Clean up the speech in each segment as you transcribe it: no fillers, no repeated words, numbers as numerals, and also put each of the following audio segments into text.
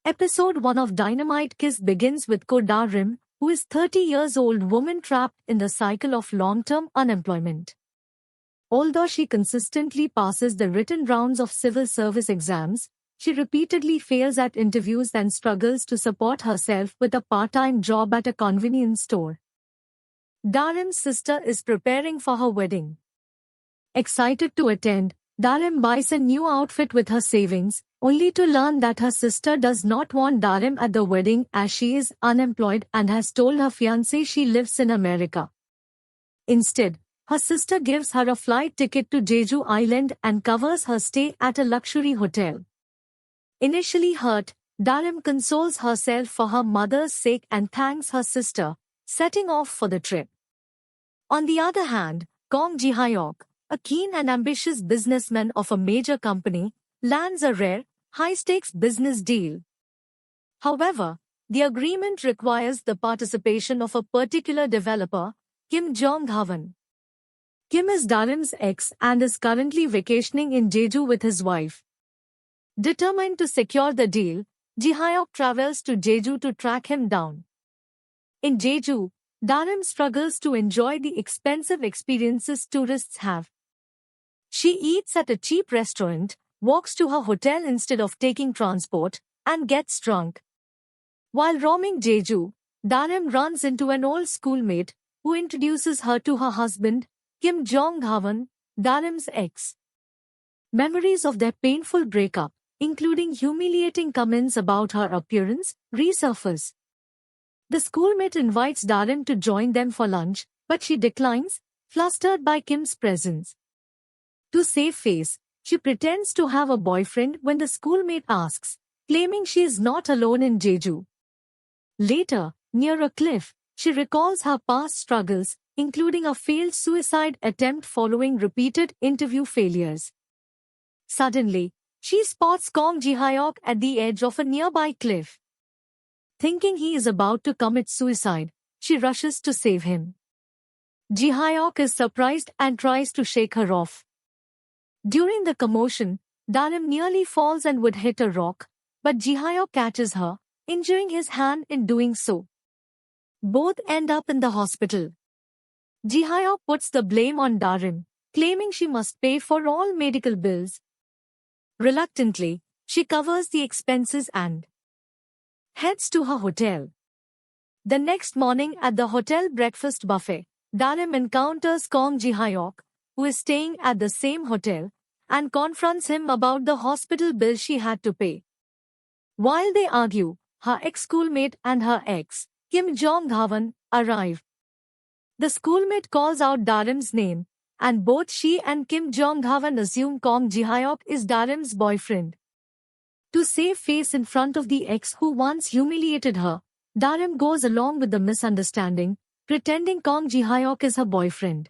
Episode 1 of Dynamite Kiss begins with Ko Darim, who is 30 years old woman trapped in the cycle of long-term unemployment. Although she consistently passes the written rounds of civil service exams, she repeatedly fails at interviews and struggles to support herself with a part-time job at a convenience store. Darim's sister is preparing for her wedding. Excited to attend, Darim buys a new outfit with her savings, only to learn that her sister does not want Darim at the wedding as she is unemployed and has told her fiancé she lives in America. Instead, her sister gives her a flight ticket to Jeju Island and covers her stay at a luxury hotel. Initially hurt, Darim consoles herself for her mother's sake and thanks her sister, setting off for the trip. On the other hand, Kong Ji-hyuk, a keen and ambitious businessman of a major company, lands a rare, high-stakes business deal. However, the agreement requires the participation of a particular developer, Kim Jong-havan. Kim is Darim's ex and is currently vacationing in Jeju with his wife. Determined to secure the deal, Ji-hyuk travels to Jeju to track him down. In Jeju, Darim struggles to enjoy the expensive experiences tourists have. She eats at a cheap restaurant, walks to her hotel instead of taking transport, and gets drunk. While roaming Jeju, Darim runs into an old schoolmate who introduces her to her husband, Kim Jong-havan, Darim's ex. Memories of their painful breakup, including humiliating comments about her appearance, resurface. The schoolmate invites Darim to join them for lunch, but she declines, flustered by Kim's presence. To save face, she pretends to have a boyfriend when the schoolmate asks, claiming she is not alone in Jeju. Later, near a cliff, she recalls her past struggles, including a failed suicide attempt following repeated interview failures. Suddenly, she spots Kong Ji-hyuk at the edge of a nearby cliff. Thinking he is about to commit suicide, she rushes to save him. Ji-hyuk is surprised and tries to shake her off. During the commotion, Darim nearly falls and would hit a rock, but Ji-hyuk catches her, injuring his hand in doing so. Both end up in the hospital. Ji-hyuk puts the blame on Darim, claiming she must pay for all medical bills. Reluctantly, she covers the expenses and heads to her hotel. The next morning at the hotel breakfast buffet, Darim encounters Kong Ji-hyuk, who is staying at the same hotel, and confronts him about the hospital bill she had to pay. While they argue, her ex-schoolmate and her ex, Kim Jong-havan, arrive. The schoolmate calls out Darim's name, and both she and Kim Jong-havan assume Kong Ji-hyuk is Darim's boyfriend. To save face in front of the ex who once humiliated her, Darim goes along with the misunderstanding, pretending Kong Ji-hyuk is her boyfriend.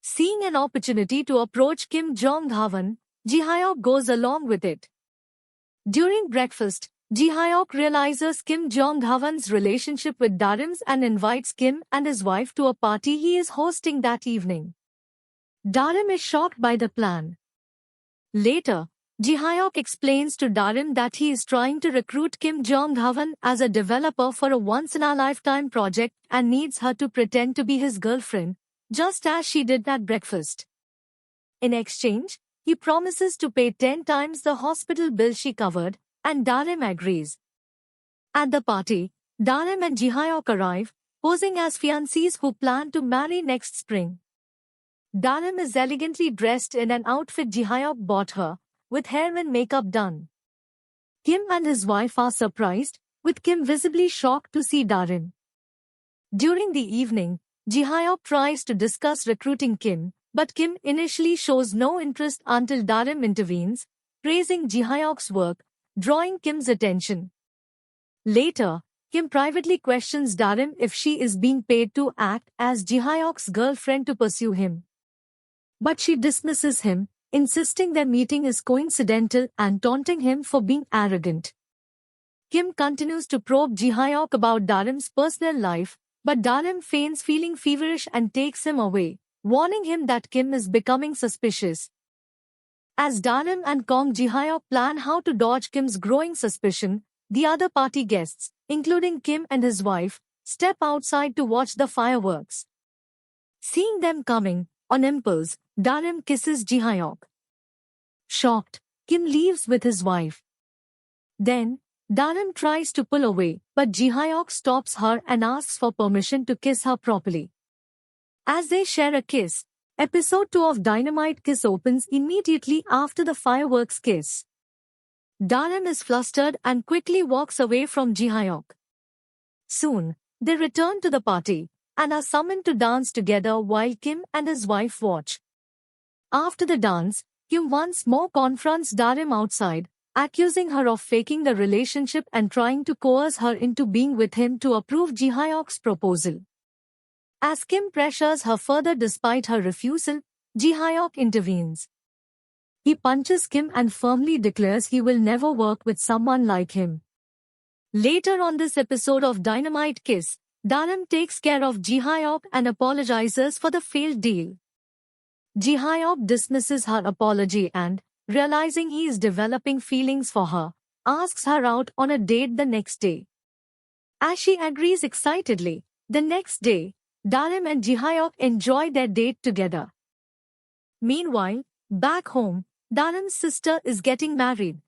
Seeing an opportunity to approach Kim Jong-havan, Ji-hyuk goes along with it. During breakfast, Ji-hyuk realizes Kim Jong-havan's relationship with Darim's and invites Kim and his wife to a party he is hosting that evening. Darim is shocked by the plan. Later, Ji-hyuk explains to Darim that he is trying to recruit Kim Jong-havan as a developer for a once-in-a-lifetime project and needs her to pretend to be his girlfriend, just as she did at breakfast. In exchange, he promises to pay 10 times the hospital bill she covered, and Darim agrees. At the party, Darim and Ji-hyuk arrive, posing as fiancés who plan to marry next spring. Darim is elegantly dressed in an outfit Ji-hyuk bought her, with hair and makeup done. Kim and his wife are surprised, with Kim visibly shocked to see Darim. During the evening, Ji-hyuk tries to discuss recruiting Kim, but Kim initially shows no interest until Darim intervenes, praising Ji-hyuk's work, drawing Kim's attention. Later, Kim privately questions Darim if she is being paid to act as Ji-hyuk's girlfriend to pursue him. But she dismisses him, insisting their meeting is coincidental and taunting him for being arrogant. Kim continues to probe Ji-hyuk about Darim's personal life, but Darim feigns feeling feverish and takes him away, warning him that Kim is becoming suspicious. As Darim and Kong Ji-hyuk plan how to dodge Kim's growing suspicion, The other party guests, including Kim and his wife, step outside to watch the fireworks. Seeing them coming, on impulse, Darim kisses Ji-hyuk. Shocked, Kim leaves with his wife. Then, Darim tries to pull away, but Ji-hyuk stops her and asks for permission to kiss her properly. As they share a kiss, episode 2 of Dynamite Kiss opens immediately after the fireworks kiss. Darim is flustered and quickly walks away from Ji-hyuk. Soon, they return to the party and are summoned to dance together while Kim and his wife watch. After the dance, Kim once more confronts Darim outside, accusing her of faking the relationship and trying to coerce her into being with him to approve Ji-hyuk's proposal. As Kim pressures her further despite her refusal, Ji-hyuk intervenes. He punches Kim and firmly declares he will never work with someone like him. Later on this episode of Dynamite Kiss, Darim takes care of Ji-hyuk and apologizes for the failed deal. Ji-hyuk dismisses her apology and, realizing he is developing feelings for her, asks her out on a date the next day. As she agrees excitedly, the next day, Darim and Ji-hyuk enjoy their date together. Meanwhile, back home, Darim's sister is getting married.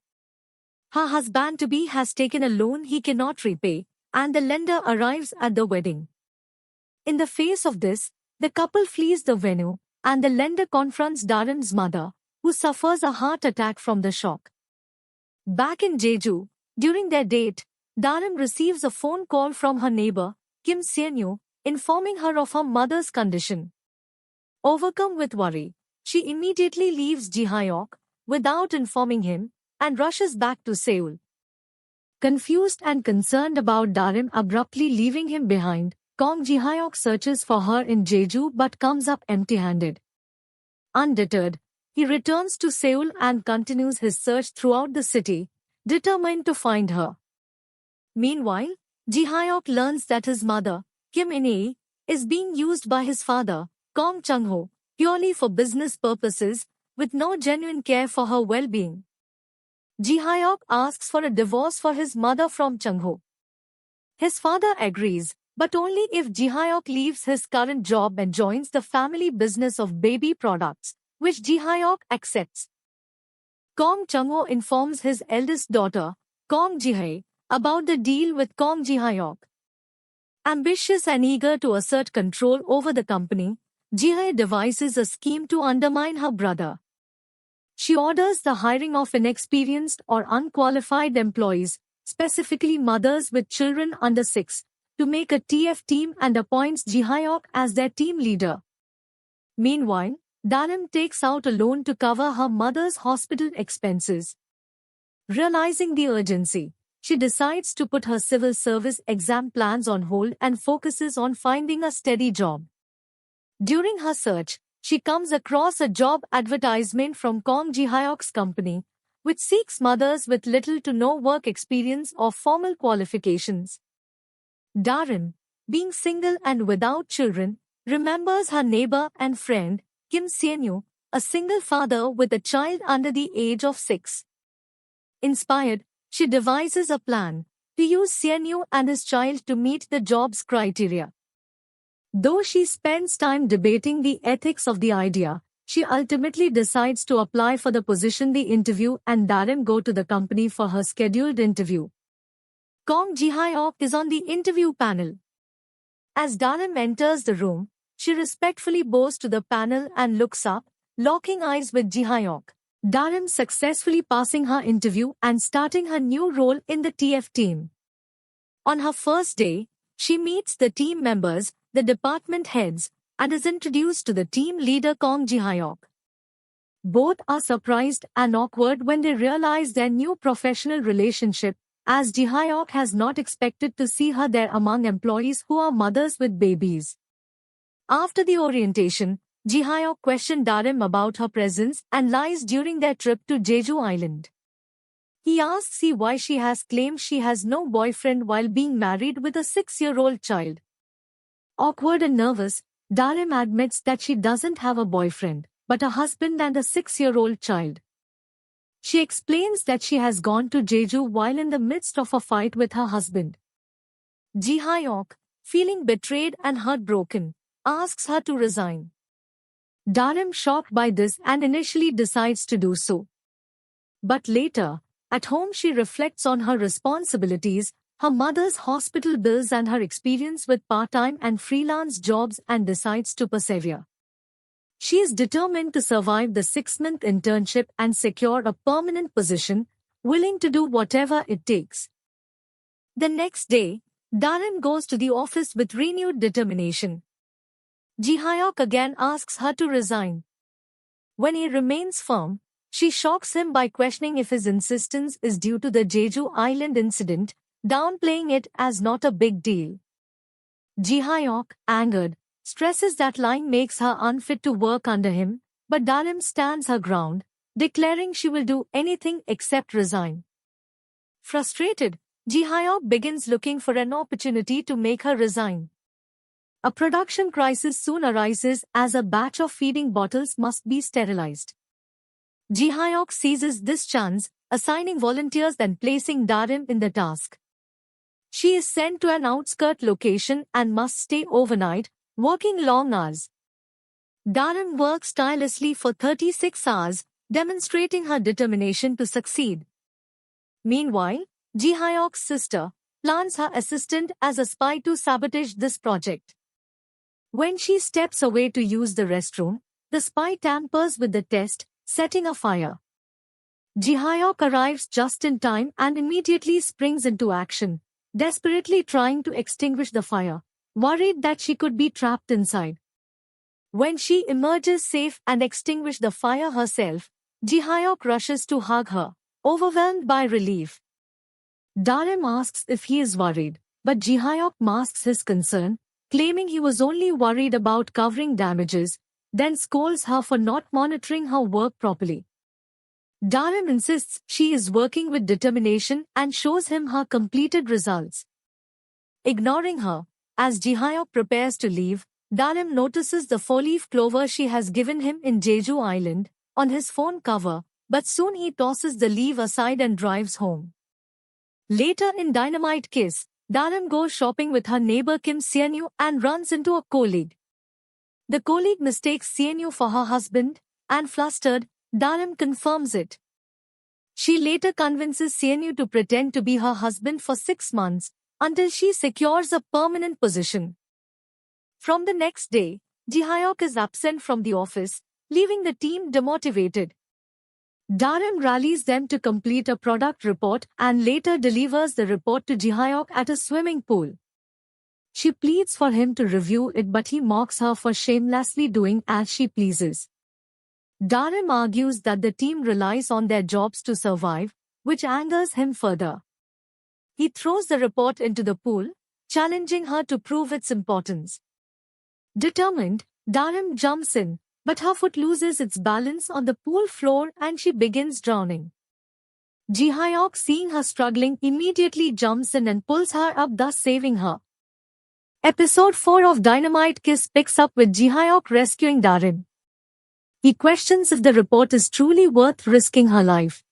Her husband-to-be has taken a loan he cannot repay, and the lender arrives at the wedding. In the face of this, the couple flees the venue, and the lender confronts Darim's mother, who suffers a heart attack from the shock. Back in Jeju, during their date, Darim receives a phone call from her neighbor, Kim Seon-yu, informing her of her mother's condition. Overcome with worry, she immediately leaves Ji-hyuk, without informing him, and rushes back to Seoul. Confused and concerned about Darim abruptly leaving him behind, Kong Ji-hyuk searches for her in Jeju but comes up empty-handed. Undeterred, he returns to Seoul and continues his search throughout the city, determined to find her. Meanwhile, Ji-hyuk learns that his mother, Kim In-ae, is being used by his father, Kong Chung-ho, purely for business purposes, with no genuine care for her well-being. Ji-hyuk asks for a divorce for his mother from Chung-ho. His father agrees, but only if Ji-hyuk leaves his current job and joins the family business of baby products, which Ji-hyuk accepts. Kong Chung-ho informs his eldest daughter, Kong Ji-hae, about the deal with Kong Ji-hyuk. Ambitious and eager to assert control over the company, Ji-hae devises a scheme to undermine her brother. She orders the hiring of inexperienced or unqualified employees, specifically mothers with children under 6, to make a TF team and appoints Ji-hyuk as their team leader. Meanwhile, Darim takes out a loan to cover her mother's hospital expenses. Realizing the urgency, she decides to put her civil service exam plans on hold and focuses on finding a steady job. During her search, she comes across a job advertisement from Kong Ji-hyuk's company, which seeks mothers with little to no work experience or formal qualifications. Darim, being single and without children, remembers her neighbor and friend, Kim Seon-yu, a single father with a child under the age of 6. Inspired, she devises a plan to use Seon-yu and his child to meet the job's criteria. Though she spends time debating the ethics of the idea, she ultimately decides to apply for the position. The interview and Darim go to the company for her scheduled interview. Kong Ji-hyuk is on the interview panel. As Darim enters the room, she respectfully bows to the panel and looks up, locking eyes with Ji-hyuk. Darim successfully passing her interview and starting her new role in the TF team. On her first day, she meets the team members, the department heads, and is introduced to the team leader Kong Ji-hyuk. Both are surprised and awkward when they realize their new professional relationship, as Ji-hyuk has not expected to see her there among employees who are mothers with babies. After the orientation, Ji-hyuk questioned Darim about her presence and lies during their trip to Jeju Island. He asks her why she has claimed she has no boyfriend while being married with a 6-year-old child. Awkward and nervous, Darim admits that she doesn't have a boyfriend, but a husband and a 6-year-old child. She explains that she has gone to Jeju while in the midst of a fight with her husband. Ji Hyok, feeling betrayed and heartbroken, asks her to resign. Darim, shocked by this and initially decides to do so. But later, at home she reflects on her responsibilities, her mother's hospital bills and her experience with part-time and freelance jobs and decides to persevere. She is determined to survive the 6-month internship and secure a permanent position, willing to do whatever it takes. The next day, Darim goes to the office with renewed determination. Ji Hyok again asks her to resign. When he remains firm, she shocks him by questioning if his insistence is due to the Jeju Island incident, downplaying it as not a big deal. Ji Hyok, angered, stresses that lying makes her unfit to work under him, but Darim stands her ground, declaring she will do anything except resign. Frustrated, Ji Hyok begins looking for an opportunity to make her resign. A production crisis soon arises as a batch of feeding bottles must be sterilized. Ji Hyok seizes this chance, assigning volunteers and placing Darim in the task. She is sent to an outskirt location and must stay overnight, working long hours. Darim works tirelessly for 36 hours, demonstrating her determination to succeed. Meanwhile, Ji Hyok's sister plants her assistant as a spy to sabotage this project. When she steps away to use the restroom, the spy tampers with the test, setting a fire. Ji Hyok arrives just in time and immediately springs into action, desperately trying to extinguish the fire, worried that she could be trapped inside. When she emerges safe and extinguishes the fire herself, Ji Hyok rushes to hug her, overwhelmed by relief. Darim asks if he is worried, but Ji Hyok masks his concern, claiming he was only worried about covering damages, then scolds her for not monitoring her work properly. Darim insists she is working with determination and shows him her completed results. Ignoring her, as Ji Hyok prepares to leave, Darim notices the 4-leaf clover she has given him in Jeju Island on his phone cover, but soon he tosses the leaf aside and drives home. Later in Dynamite Kiss, Darim goes shopping with her neighbor Kim Seon-yu and runs into a colleague. The colleague mistakes Seon-yu for her husband, and flustered, Darim confirms it. She later convinces Seon-yu to pretend to be her husband for 6 months, until she secures a permanent position. From the next day, Ji Hyok is absent from the office, leaving the team demotivated. Darim rallies them to complete a product report and later delivers the report to Ji Hyok at a swimming pool. She pleads for him to review it, but he mocks her for shamelessly doing as she pleases. Darim argues that the team relies on their jobs to survive, which angers him further. He throws the report into the pool, challenging her to prove its importance. Determined, Darim jumps in, but her foot loses its balance on the pool floor and she begins drowning. Ji Hyok, seeing her struggling, immediately jumps in and pulls her up, thus saving her. Episode 4 of Dynamite Kiss picks up with Ji Hyok rescuing Darim. He questions if the report is truly worth risking her life.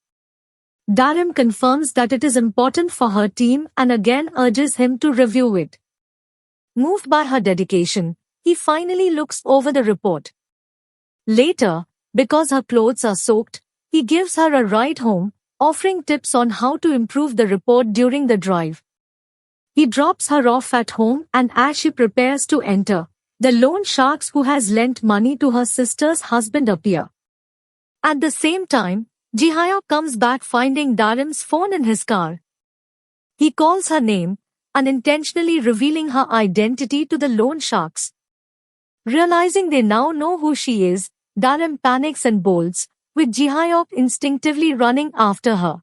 Darim confirms that it is important for her team and again urges him to review it. Moved by her dedication, he finally looks over the report. Later, because her clothes are soaked, he gives her a ride home, offering tips on how to improve the report during the drive. He drops her off at home and as she prepares to enter, the loan sharks who has lent money to her sister's husband appear. At the same time, Ji Hyok comes back finding Darim's phone in his car. He calls her name, unintentionally revealing her identity to the loan sharks. Realizing they now know who she is, Darim panics and bolts, with Ji Hyok instinctively running after her.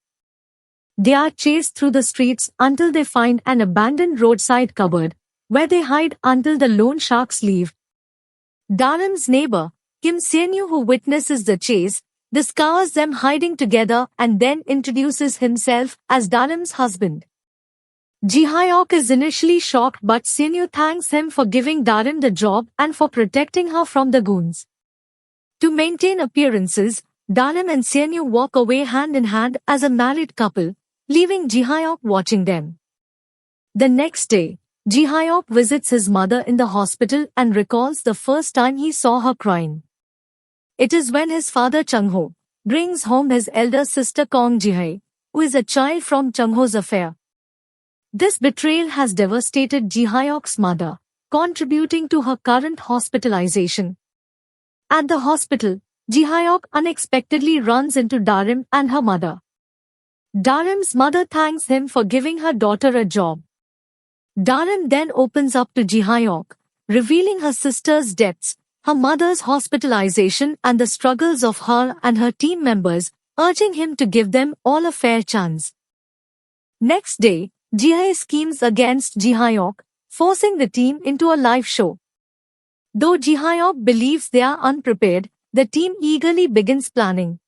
They are chased through the streets until they find an abandoned roadside cupboard, where they hide until the loan sharks leave. Darim's neighbor, Kim Seon-yu, who witnesses the chase, discovers them hiding together and then introduces himself as Darim's husband. Ji Hyok is initially shocked, but Seon-yu thanks him for giving Darim the job and for protecting her from the goons. To maintain appearances, Darim and Seonyu walk away hand in hand as a married couple, leaving Ji-hyuk watching them. The next day, Ji-hyuk visits his mother in the hospital and recalls the first time he saw her crying. It is when his father Chung-ho brings home his elder sister Kong Ji-hye, who is a child from Chung-ho's affair. This betrayal has devastated Ji-hyuk's mother, contributing to her current hospitalization. At the hospital, Ji-hyuk unexpectedly runs into Darim and her mother. Darim's mother thanks him for giving her daughter a job. Darim then opens up to Ji-hyuk, revealing her sister's deaths, her mother's hospitalization and the struggles of her and her team members, urging him to give them all a fair chance. Next day, Ji-hye schemes against Ji-hyuk, forcing the team into a live show. Though Ji-hyuk believes they are unprepared, the team eagerly begins planning.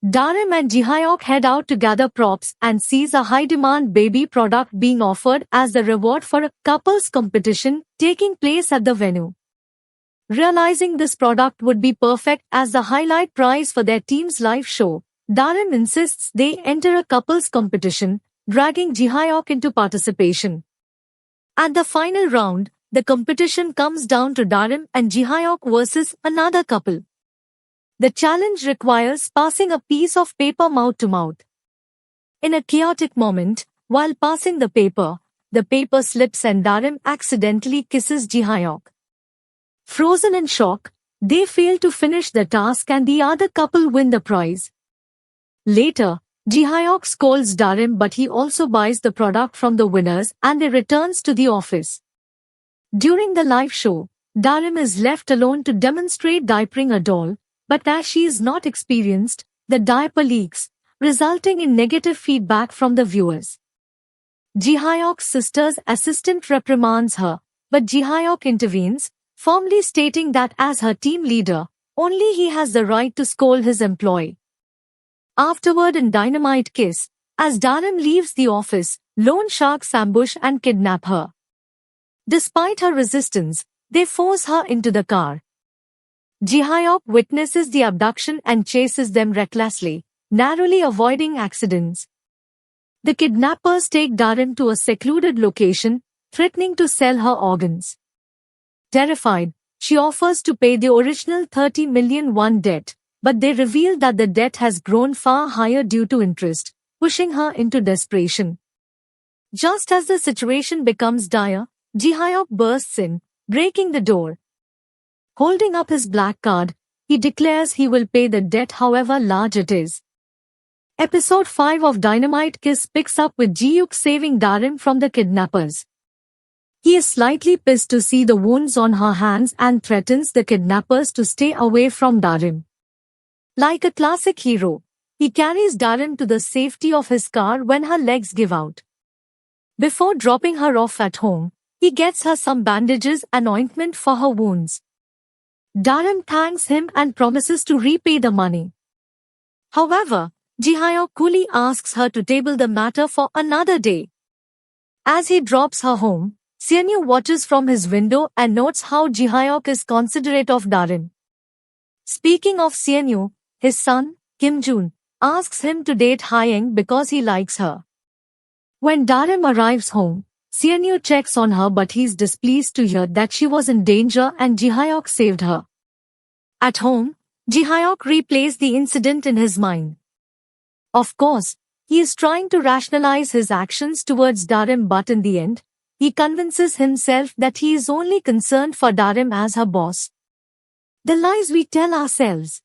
Darim and Ji-hyuk head out to gather props and sees a high-demand baby product being offered as the reward for a couples competition taking place at the venue. Realizing this product would be perfect as the highlight prize for their team's live show, Darim insists they enter a couples competition, dragging Ji-hyuk into participation. At the final round, the competition comes down to Darim and Ji-hyuk versus another couple. The challenge requires passing a piece of paper mouth to mouth. In a chaotic moment, while passing the paper slips and Darim accidentally kisses Ji-hyuk. Frozen in shock, they fail to finish the task and the other couple win the prize. Later, Ji-hyuk scolds Darim, but he also buys the product from the winners and they returns to the office. During the live show, Darim is left alone to demonstrate diapering a doll, but as she is not experienced, the diaper leaks, resulting in negative feedback from the viewers. Ji-hyuk's sister's assistant reprimands her, but Ji-hyuk intervenes, firmly stating that as her team leader, only he has the right to scold his employee. Afterward in Dynamite Kiss, as Darim leaves the office, loan sharks ambush and kidnap her. Despite her resistance, they force her into the car. Ji-hyuk witnesses the abduction and chases them recklessly, narrowly avoiding accidents. The kidnappers take Darim to a secluded location, threatening to sell her organs. Terrified, she offers to pay the original 30 million won debt, but they reveal that the debt has grown far higher due to interest, pushing her into desperation. Just as the situation becomes dire, Ji-hyuk bursts in, breaking the door. Holding up his black card, he declares he will pay the debt however large it is. Episode 5 of Dynamite Kiss picks up with Ji-hyuk saving Darim from the kidnappers. He is slightly pissed to see the wounds on her hands and threatens the kidnappers to stay away from Darim. Like a classic hero, he carries Darim to the safety of his car when her legs give out. Before dropping her off at home, he gets her some bandages and ointment for her wounds. Darim thanks him and promises to repay the money. However, Ji-hyuk coolly asks her to table the matter for another day. As he drops her home, Seonyu watches from his window and notes how Ji-hyuk is considerate of Darim. Speaking of Seonyu, his son, Kim Jun, asks him to date Hae-young because he likes her. When Darim arrives home, Seonyu checks on her but he's displeased to hear that she was in danger and Ji-hyuk saved her. At home, Ji-hyuk replays the incident in his mind. Of course, he is trying to rationalize his actions towards Darim, but in the end, he convinces himself that he is only concerned for Darim as her boss. The lies we tell ourselves.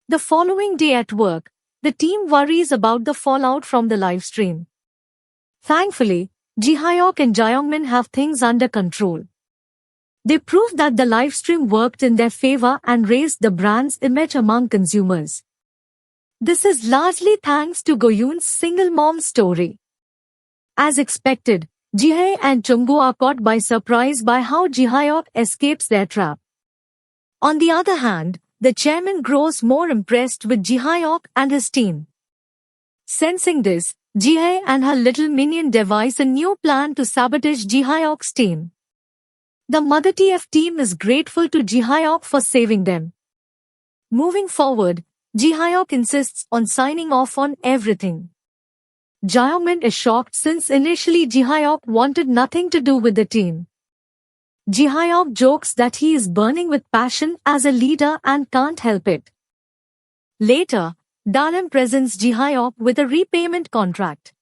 The following day at work, the team worries about the fallout from the live stream. Thankfully, Ji-hyuk and Jae-young-min have things under control. They prove that the live stream worked in their favor and raised the brand's image among consumers. This is largely thanks to Go-yoon's single mom story. As expected, Ji-hye and Chung-go are caught by surprise by how Ji-hyuk escapes their trap. On the other hand, the chairman grows more impressed with Ji-hyuk and his team. Sensing this, Ji-hye and her little minion devise a new plan to sabotage Ji-hyuk's team. The Mother TF team is grateful to Ji-hyuk for saving them. Moving forward, Ji-hyuk insists on signing off on everything. Jaemin is shocked since initially Ji-hyuk wanted nothing to do with the team. Ji-hyuk jokes that he is burning with passion as a leader and can't help it. Later, Darim presents Ji-hyuk with a repayment contract.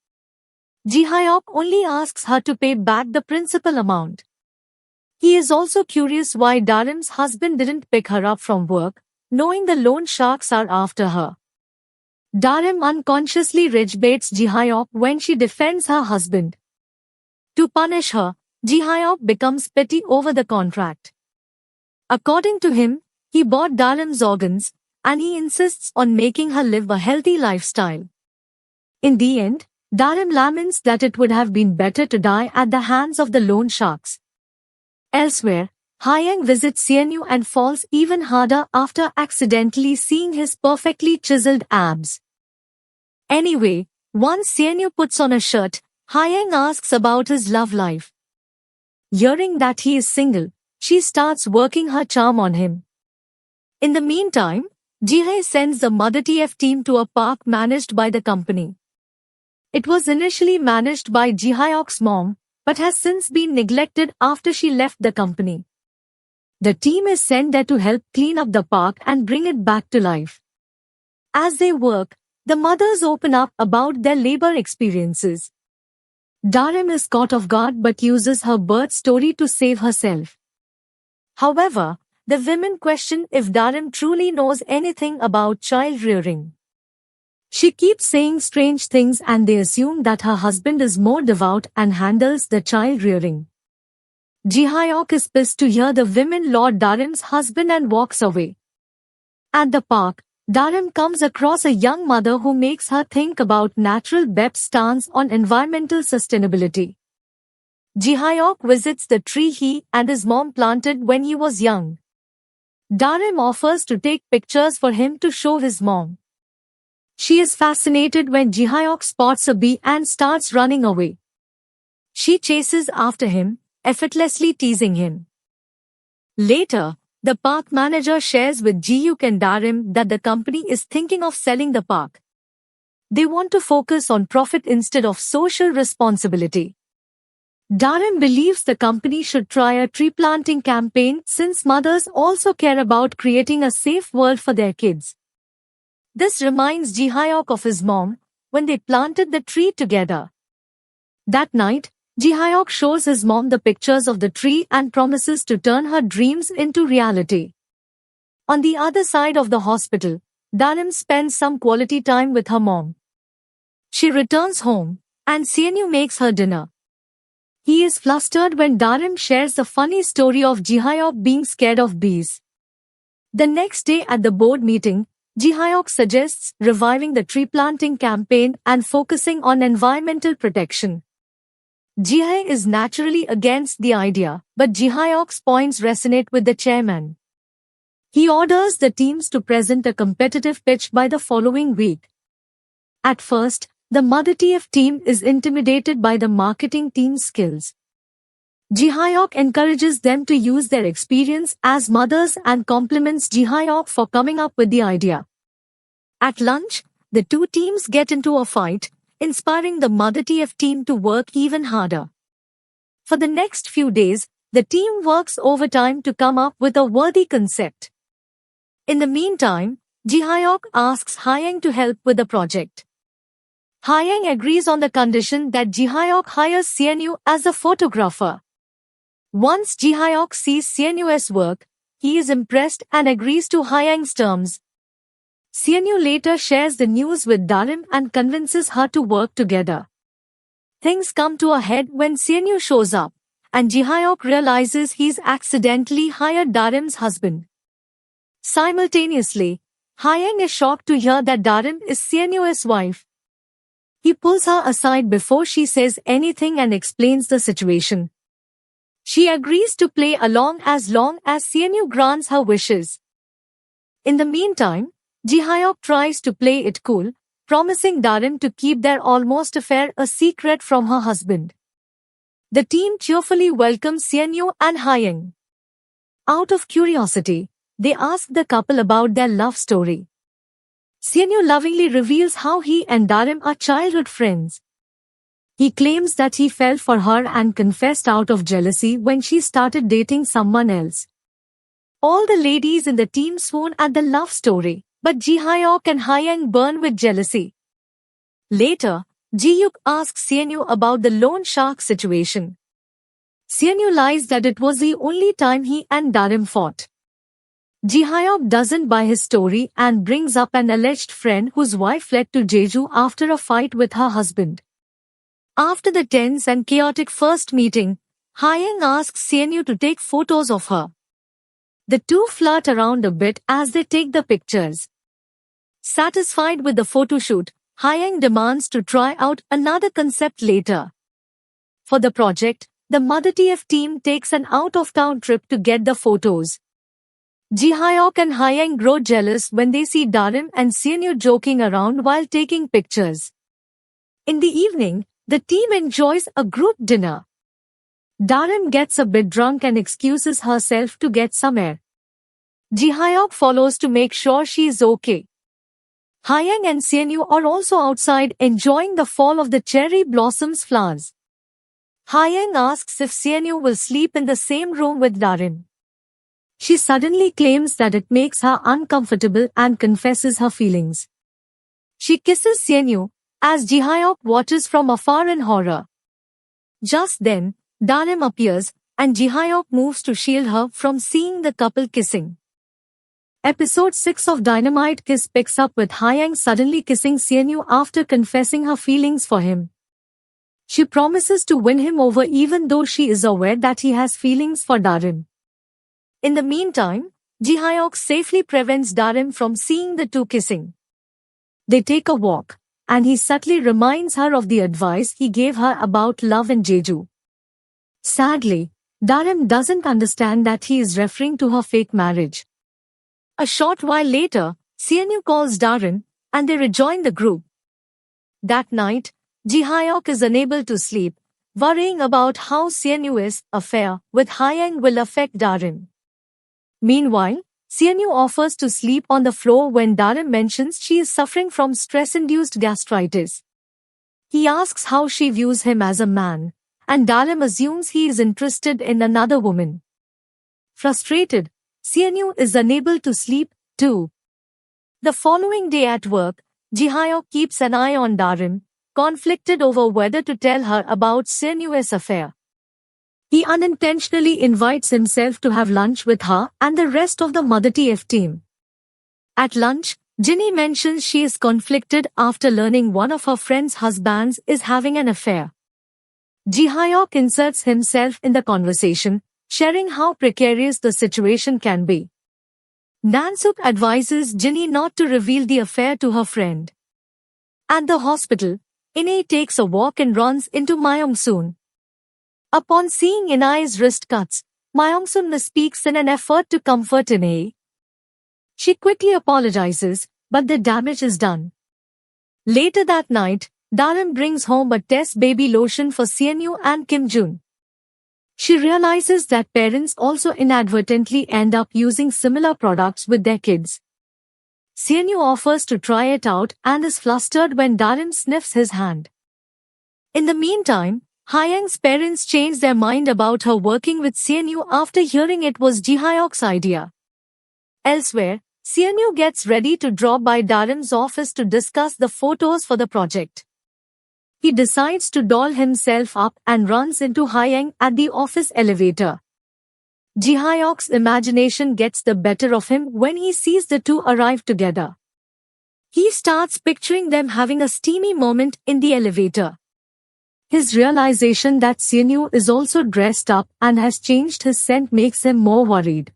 Ji-hyuk only asks her to pay back the principal amount. He is also curious why Darim's husband didn't pick her up from work, knowing the loan sharks are after her. Darim unconsciously rage-baits Ji-hyuk when she defends her husband. To punish her, Ji-hyuk becomes petty over the contract. According to him, he bought Darim's organs, and he insists on making her live a healthy lifestyle. In the end, Darim laments that it would have been better to die at the hands of the loan sharks. Elsewhere, Hyang visits Seonu and falls even harder after accidentally seeing his perfectly chiseled abs. Anyway, once Seonu puts on a shirt, Hyang asks about his love life. Hearing that he is single, she starts working her charm on him. In the meantime, Ji-hae sends the Mother TF team to a park managed by the company. It was initially managed by Ji-hyuk's mom, but has since been neglected after she left the company. The team is sent there to help clean up the park and bring it back to life. As they work, the mothers open up about their labor experiences. Darim is caught off guard but uses her birth story to save herself. However, the women question if Darim truly knows anything about child rearing. She keeps saying strange things and they assume that her husband is more devout and handles the child rearing. Ji-hyuk is pissed to hear the women laud Darim's husband and walks away. At the park, Darim comes across a young mother who makes her think about natural BEP's stance on environmental sustainability. Ji-hyuk visits the tree he and his mom planted when he was young. Darim offers to take pictures for him to show his mom. She is fascinated when Ji-hyuk spots a bee and starts running away. She chases after him, effortlessly teasing him. Later, the park manager shares with Ji-hyuk and Darim that the company is thinking of selling the park. They want to focus on profit instead of social responsibility. Darim believes the company should try a tree planting campaign since mothers also care about creating a safe world for their kids. This reminds Ji-hyuk of his mom when they planted the tree together. That night, Ji-hyuk shows his mom the pictures of the tree and promises to turn her dreams into reality. On the other side of the hospital, Darim spends some quality time with her mom. She returns home, and Seonu makes her dinner. He is flustered when Darim shares the funny story of Ji-hyuk being scared of bees. The next day at the board meeting, Ji-hyuk suggests reviving the tree planting campaign and focusing on environmental protection. Ji-hae is naturally against the idea, but Ji-hyuk's points resonate with the chairman. He orders the teams to present a competitive pitch by the following week. At first, the Mother TF team is intimidated by the marketing team's skills. Ji-hyuk encourages them to use their experience as mothers and compliments Ji-hyuk for coming up with the idea. At lunch, the two teams get into a fight, inspiring the Mother TF team to work even harder. For the next few days, the team works overtime to come up with a worthy concept. In the meantime, Ji-hyuk asks Hyang to help with the project. Hyang agrees on the condition that Ji-hyuk hires Seonu as a photographer. Once Ji-hyuk sees Seunu's work, he is impressed and agrees to Hyang's terms. Seonu later shares the news with Darim and convinces her to work together. Things come to a head when Seonu shows up, and Ji-hyuk realizes he's accidentally hired Darim's husband. Simultaneously, Hyang is shocked to hear that Darim is Seunu's wife. He pulls her aside before she says anything and explains the situation. She agrees to play along as long as Seonu grants her wishes. In the meantime, Ji-hyuk tries to play it cool, promising Darim to keep their almost affair a secret from her husband. The team cheerfully welcomes Seonu and Hyang. Out of curiosity, they ask the couple about their love story. Sienu lovingly reveals how he and Darim are childhood friends. He claims that he fell for her and confessed out of jealousy when she started dating someone else. All the ladies in the team swoon at the love story, but Ji-hyuk and Hyang burn with jealousy. Later, Ji-hyuk asks Sienu about the loan shark situation. Sienu lies that it was the only time he and Darim fought. Ji-hyuk doesn't buy his story and brings up an alleged friend whose wife fled to Jeju after a fight with her husband. After the tense and chaotic first meeting, Hyang asks Sienu to take photos of her. The two flirt around a bit as they take the pictures. Satisfied with the photoshoot, Hyang demands to try out another concept later. For the project, the Mother TF team takes an out-of-town trip to get the photos. Ji-hyuk and Hyang grow jealous when they see Darim and Sienu joking around while taking pictures. In the evening, the team enjoys a group dinner. Darim gets a bit drunk and excuses herself to get some air. Ji-hyuk follows to make sure she is okay. Hyang and Sienu are also outside enjoying the fall of the cherry blossoms flowers. Hyang asks if Sienu will sleep in the same room with Darim. She suddenly claims that it makes her uncomfortable and confesses her feelings. She kisses Sienu, as Ji-hyuk watches from afar in horror. Just then, Darim appears, and Ji-hyuk moves to shield her from seeing the couple kissing. Episode 6 of Dynamite Kiss picks up with Hyang suddenly kissing Sienu after confessing her feelings for him. She promises to win him over even though she is aware that he has feelings for Darim. In the meantime, Ji-hyuk safely prevents Darim from seeing the two kissing. They take a walk, and he subtly reminds her of the advice he gave her about love in Jeju. Sadly, Darim doesn't understand that he is referring to her fake marriage. A short while later, Sienu calls Darim, and they rejoin the group. That night, Ji-hyuk is unable to sleep, worrying about how Sienu's affair with Hyang will affect Darim. Meanwhile, Sienu offers to sleep on the floor when Darim mentions she is suffering from stress-induced gastritis. He asks how she views him as a man, and Darim assumes he is interested in another woman. Frustrated, Sienu is unable to sleep, too. The following day at work, Ji-hyuk keeps an eye on Darim, conflicted over whether to tell her about Sienu's affair. He unintentionally invites himself to have lunch with her and the rest of the Mother TF team. At lunch, Jinny mentions she is conflicted after learning one of her friend's husbands is having an affair. Ji-hyuk inserts himself in the conversation, sharing how precarious the situation can be. Nansuk advises Jinny not to reveal the affair to her friend. At the hospital, Inai takes a walk and runs into Myung-soon. Upon seeing Inai's wrist cuts, Myung-soon misspeaks in an effort to comfort Inai. She quickly apologizes, but the damage is done. Later that night, Darim brings home a test baby lotion for Sienu and Kim Jun. She realizes that parents also inadvertently end up using similar products with their kids. Sienu offers to try it out and is flustered when Darim sniffs his hand. In the meantime, Hyang's parents change their mind about her working with Sienu after hearing it was Ji-hyuk's idea. Elsewhere, Sienu gets ready to drop by Darim's office to discuss the photos for the project. He decides to doll himself up and runs into Hyang at the office elevator. Ji-hyuk's imagination gets the better of him when he sees the two arrive together. He starts picturing them having a steamy moment in the elevator. His realization that Sienu is also dressed up and has changed his scent makes him more worried.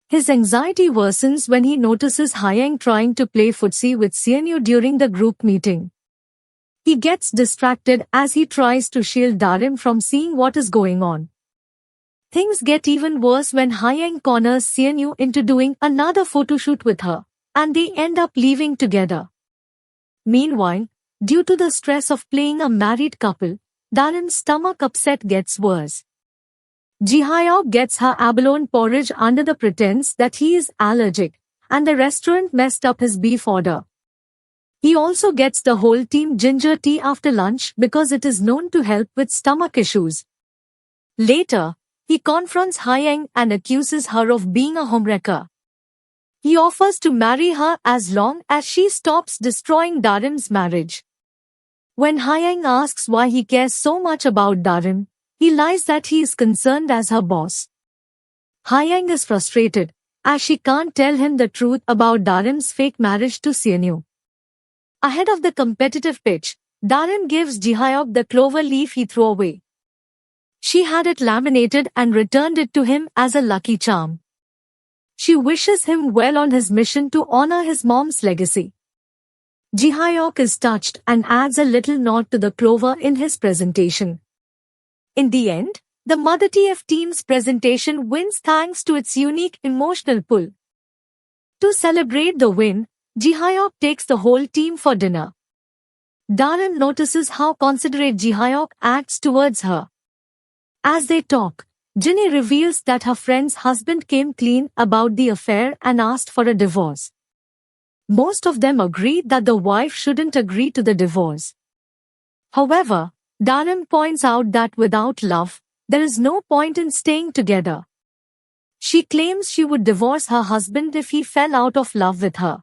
His anxiety worsens when he notices Hyang trying to play footsie with Sienu during the group meeting. He gets distracted as he tries to shield Darim from seeing what is going on. Things get even worse when Hyang corners Sienu into doing another photoshoot with her, and they end up leaving together. Meanwhile, due to the stress of playing a married couple, Darim's stomach upset gets worse. Ji-hyuk gets her abalone porridge under the pretense that he is allergic, and the restaurant messed up his beef order, He also gets the whole team ginger tea after lunch because it is known to help with stomach issues. Later, he confronts Hyang and accuses her of being a homewrecker. He offers to marry her as long as she stops destroying Dharam's marriage. When Hyang asks why he cares so much about Dharam, he lies that he is concerned as her boss. Hyang is frustrated, as she can't tell him the truth about Dharam's fake marriage to Seonu. Ahead of the competitive pitch, Dharam gives Jihyok the clover leaf he threw away. She had it laminated and returned it to him as a lucky charm. She wishes him well on his mission to honor his mom's legacy. Jihyok is touched and adds a little nod to the clover in his presentation. In the end, the Mother TF team's presentation wins thanks to its unique emotional pull. To celebrate the win, Jihyok takes the whole team for dinner. Dharam notices how considerate Jihyok acts towards her. As they talk, Jinny reveals that her friend's husband came clean about the affair and asked for a divorce. Most of them agree that the wife shouldn't agree to the divorce. However, Dharam points out that without love, there is no point in staying together. She claims she would divorce her husband if he fell out of love with her.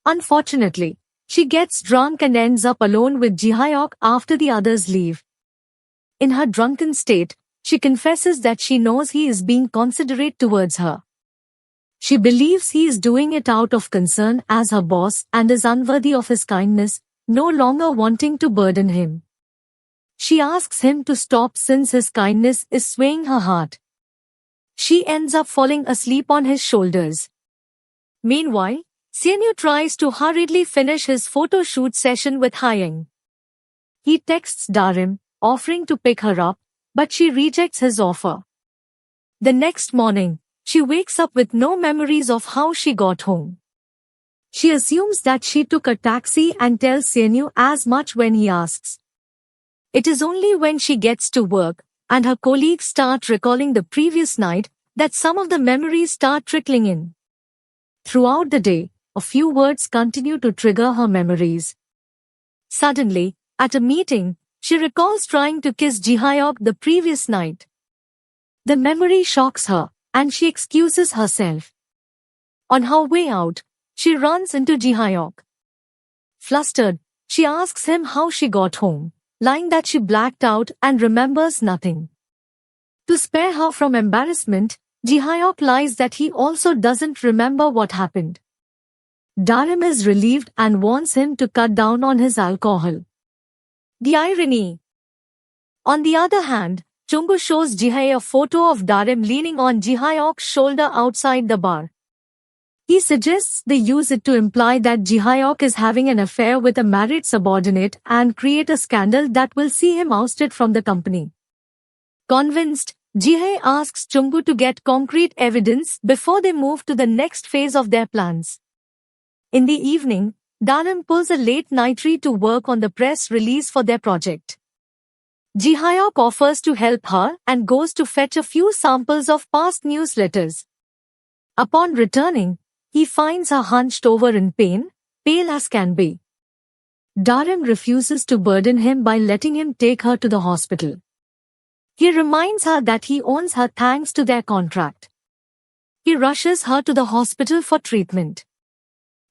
Unfortunately, she gets drunk and ends up alone with Jihyok after the others leave. In her drunken state, she confesses that she knows he is being considerate towards her. She believes he is doing it out of concern as her boss and is unworthy of his kindness, no longer wanting to burden him. She asks him to stop since his kindness is swaying her heart. She ends up falling asleep on his shoulders. Meanwhile, Seonu tries to hurriedly finish his photo shoot session with Hyang. He texts Dharam, offering to pick her up, but she rejects his offer. The next morning, she wakes up with no memories of how she got home. She assumes that she took a taxi and tells Seonu as much when he asks. It is only when she gets to work, and her colleagues start recalling the previous night, that some of the memories start trickling in. Throughout the day, a few words continue to trigger her memories. Suddenly, at a meeting, she recalls trying to kiss Jihyok the previous night. The memory shocks her, and she excuses herself. On her way out, she runs into Jihyok. Flustered, she asks him how she got home, lying that she blacked out and remembers nothing. To spare her from embarrassment, Jihyok lies that he also doesn't remember what happened. Dharam is relieved and wants him to cut down on his alcohol. The irony. On the other hand, Chungu shows Jihae a photo of Dharam leaning on Jihyok's shoulder outside the bar. He suggests they use it to imply that Jihyok is having an affair with a married subordinate and create a scandal that will see him ousted from the company. Convinced, Jihae asks Chungu to get concrete evidence before they move to the next phase of their plans. In the evening, Dharam pulls a late night to work on the press release for their project. Jihyok offers to help her and goes to fetch a few samples of past newsletters. Upon returning, he finds her hunched over in pain, pale as can be. Dharam refuses to burden him by letting him take her to the hospital. He reminds her that he owns her thanks to their contract. He rushes her to the hospital for treatment.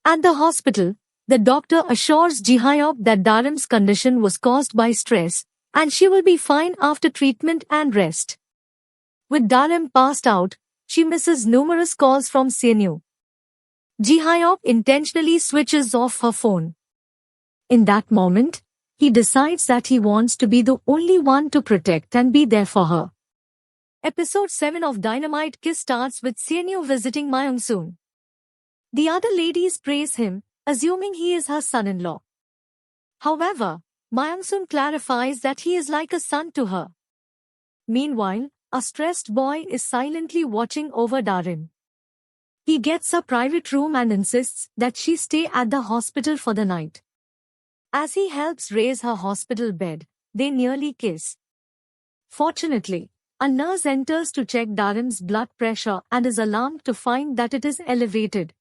At the hospital, the doctor assures Jihyok that Dharam's condition was caused by stress, and she will be fine after treatment and rest. With Dharam passed out, she misses numerous calls from Seonu. Jihyok intentionally switches off her phone. In that moment, he decides that he wants to be the only one to protect and be there for her. Episode 7 of Dynamite Kiss starts with Seonu visiting Myung-soon. The other ladies praise him, assuming he is her son-in-law. However, Myung-soon clarifies that he is like a son to her. Meanwhile, a stressed boy is silently watching over Dharam. He gets a private room and insists that she stay at the hospital for the night. As he helps raise her hospital bed, they nearly kiss. Fortunately, a nurse enters to check Dharam's blood pressure and is alarmed to find that it is elevated.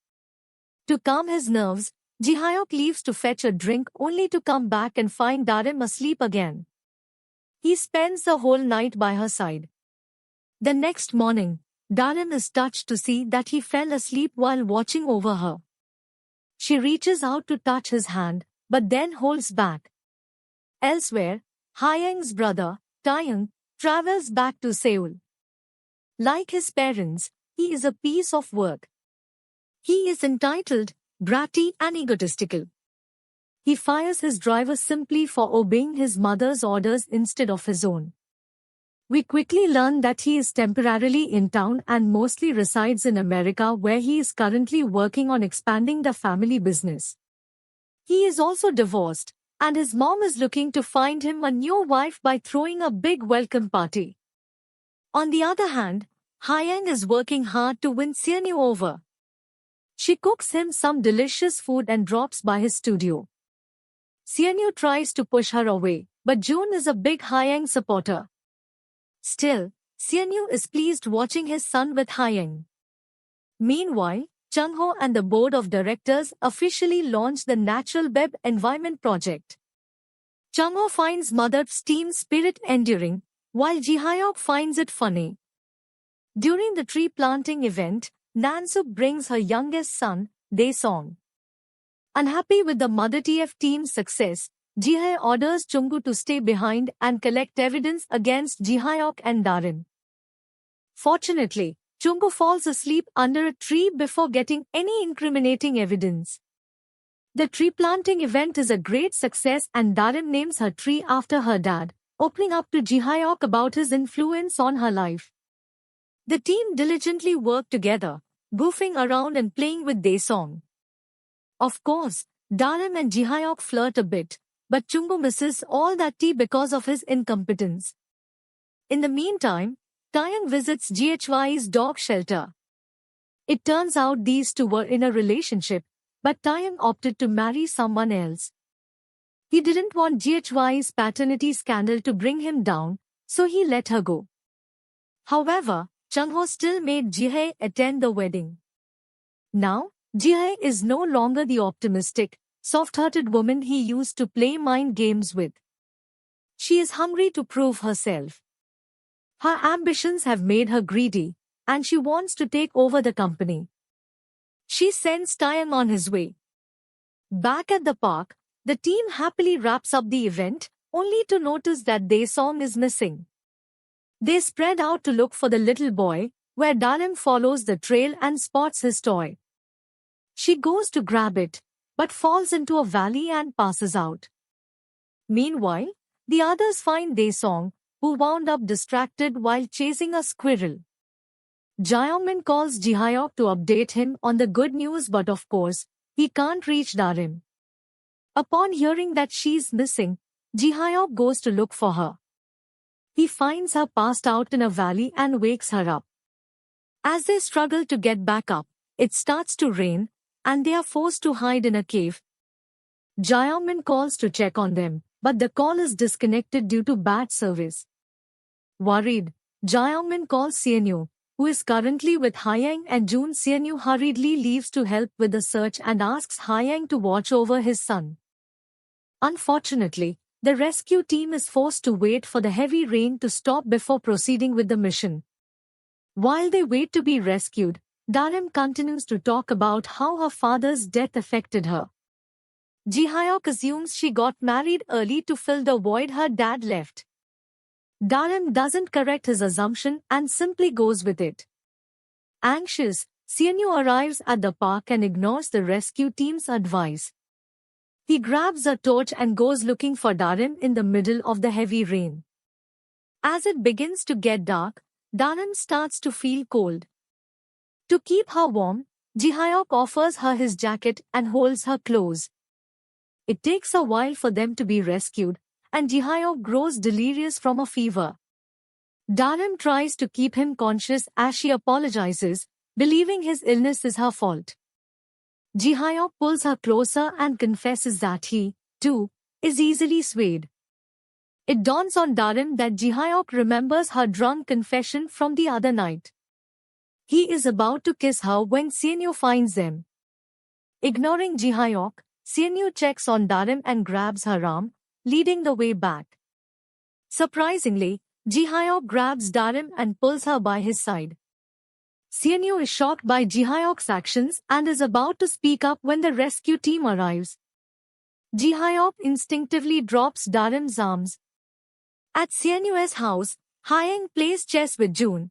To calm his nerves, Ji-hyuk leaves to fetch a drink only to come back and find Darim asleep again. He spends the whole night by her side. The next morning, Darim is touched to see that he fell asleep while watching over her. She reaches out to touch his hand, but then holds back. Elsewhere, Hyang's brother, Taeyang, travels back to Seoul. Like his parents, he is a piece of work. He is entitled, bratty and egotistical. He fires his driver simply for obeying his mother's orders instead of his own. We quickly learn that he is temporarily in town and mostly resides in America, where he is currently working on expanding the family business. He is also divorced, and his mom is looking to find him a new wife by throwing a big welcome party. On the other hand, Hyang is working hard to win Seonyu over. She cooks him some delicious food and drops by his studio. Seonyu tries to push her away, but June is a big Hyang supporter. Still, Seonyu is pleased watching his son with Hyang. Meanwhile, Chung-ho and the board of directors officially launch the Natural Web Environment project. Chung-ho finds mother's team spirit enduring, while Ji-hyuk finds it funny. During the tree planting event, Nansuk brings her youngest son, Daesung. Unhappy with the Mother TF team's success, Ji-hae orders Chungu to stay behind and collect evidence against Ji-hyuk and Darim. Fortunately, Chungu falls asleep under a tree before getting any incriminating evidence. The tree planting event is a great success and Darim names her tree after her dad, opening up to Ji-hyuk about his influence on her life. The team diligently work together, goofing around and playing with Daesung. Of course, Darim and Ji-hyuk flirt a bit, but Chungu misses all that tea because of his incompetence. In the meantime, Taeyang visits GHY's dog shelter. It turns out these two were in a relationship, but Taeyang opted to marry someone else. He didn't want GHY's paternity scandal to bring him down, so he let her go. However, Chung-ho still made Ji-hae attend the wedding. Now, Ji-hae is no longer the optimistic, soft-hearted woman he used to play mind games with. She is hungry to prove herself. Her ambitions have made her greedy, and she wants to take over the company. She sends Taeyang on his way. Back at the park, the team happily wraps up the event, only to notice that Daesung is missing. They spread out to look for the little boy, where Darim follows the trail and spots his toy. She goes to grab it, but falls into a valley and passes out. Meanwhile, the others find Daesung, who wound up distracted while chasing a squirrel. Jaeongmin calls Ji-hyuk to update him on the good news, but of course, he can't reach Darim. Upon hearing that she's missing, Ji-hyuk goes to look for her. He finds her passed out in a valley and wakes her up. As they struggle to get back up, it starts to rain, and they are forced to hide in a cave. Jaeongmin calls to check on them, but the call is disconnected due to bad service. Worried, Jaeongmin calls Seonyu, who is currently with Hyang and June. Seonyu hurriedly leaves to help with the search and asks Hyang to watch over his son. Unfortunately, the rescue team is forced to wait for the heavy rain to stop before proceeding with the mission. While they wait to be rescued, Darim continues to talk about how her father's death affected her. Ji-hyuk assumes she got married early to fill the void her dad left. Darim doesn't correct his assumption and simply goes with it. Anxious, Seonyu arrives at the park and ignores the rescue team's advice. He grabs a torch and goes looking for Darim in the middle of the heavy rain. As it begins to get dark, Darim starts to feel cold. To keep her warm, Ji-hyuk offers her his jacket and holds her close. It takes a while for them to be rescued, and Ji-hyuk grows delirious from a fever. Darim tries to keep him conscious as she apologizes, believing his illness is her fault. Ji-hyuk pulls her closer and confesses that he, too, is easily swayed. It dawns on Darim that Ji-hyuk remembers her drunk confession from the other night. He is about to kiss her when Seonyu finds them. Ignoring Ji-hyuk, Seonyu checks on Darim and grabs her arm, leading the way back. Surprisingly, Ji-hyuk grabs Darim and pulls her by his side. Seonyu is shocked by Ji-hyuk's actions and is about to speak up when the rescue team arrives. Ji-hyuk instinctively drops Darim's arms. At Seonyu's house, Hyang plays chess with June.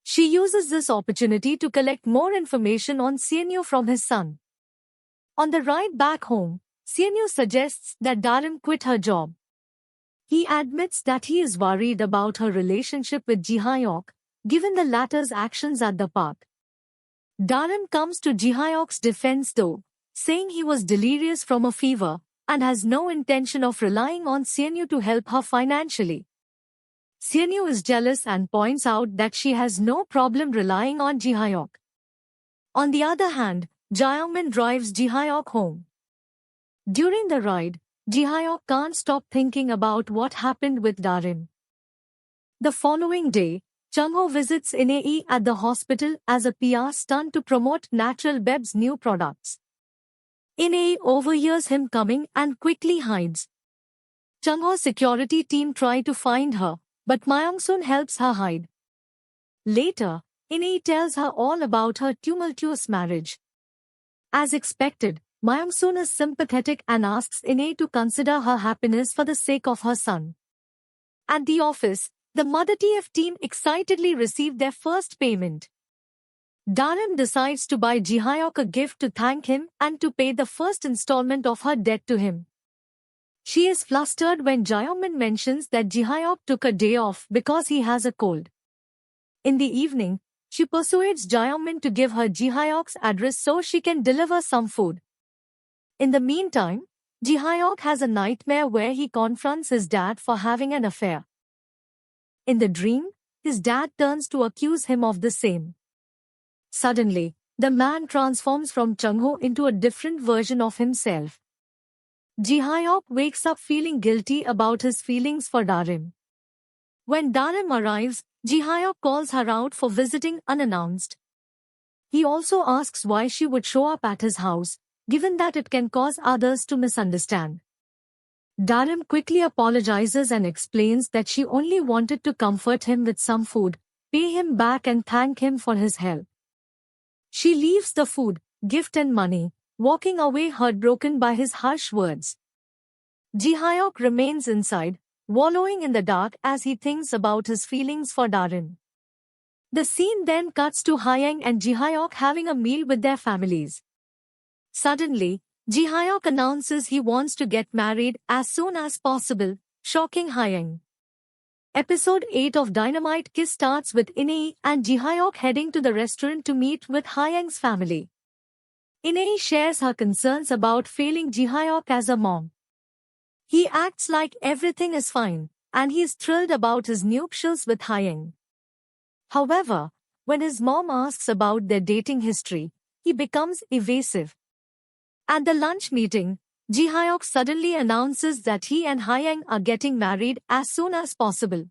She uses this opportunity to collect more information on Seonyu from his son. On the ride back home, Seonyu suggests that Darim quit her job. He admits that he is worried about her relationship with Ji-hyuk, given the latter's actions at the park. Darim comes to Ji-hyuk's defense though, saying he was delirious from a fever and has no intention of relying on Seonyu to help her financially. Seonyu is jealous and points out that she has no problem relying on Ji-hyuk. On the other hand, Jaeyoung-min drives Ji-hyuk home. During the ride, Ji-hyuk can't stop thinking about what happened with Darim. The following day, Chung-ho visits In-ae at the hospital as a PR stunt to promote Natural Beb's new products. In-ae overhears him coming and quickly hides. Chung-ho's security team try to find her, but Myung-soon helps her hide. Later, In-ae tells her all about her tumultuous marriage. As expected, Myung-soon is sympathetic and asks In-ae to consider her happiness for the sake of her son. At the office, the Mother TF team excitedly received their first payment. Darim decides to buy Ji-hyuk a gift to thank him and to pay the first installment of her debt to him. She is flustered when Jaeyoung-min mentions that Ji-hyuk took a day off because he has a cold. In the evening, she persuades Jaeyoung-min to give her Ji-hyuk's address so she can deliver some food. In the meantime, Ji-hyuk has a nightmare where he confronts his dad for having an affair. In the dream, his dad turns to accuse him of the same. Suddenly, the man transforms from Chung-ho into a different version of himself. Ji-hyuk wakes up feeling guilty about his feelings for Darim. When Darim arrives, Ji-hyuk calls her out for visiting unannounced. He also asks why she would show up at his house, given that it can cause others to misunderstand. Darim quickly apologizes and explains that she only wanted to comfort him with some food, pay him back and thank him for his help. She leaves the food, gift and money, walking away heartbroken by his harsh words. Ji-hyuk remains inside, wallowing in the dark as he thinks about his feelings for Darim. The scene then cuts to Hyang and Ji-hyuk having a meal with their families. Suddenly, Ji-hyuk announces he wants to get married as soon as possible, shocking Hyang. Episode 8 of Dynamite Kiss starts with In-ae and Ji-hyuk heading to the restaurant to meet with Hyang's family. In-ae shares her concerns about failing Ji-hyuk as a mom. He acts like everything is fine, and he is thrilled about his nuptials with Hyang. However, when his mom asks about their dating history, he becomes evasive. At the lunch meeting, Ji-hyuk suddenly announces that he and Hyang are getting married as soon as possible.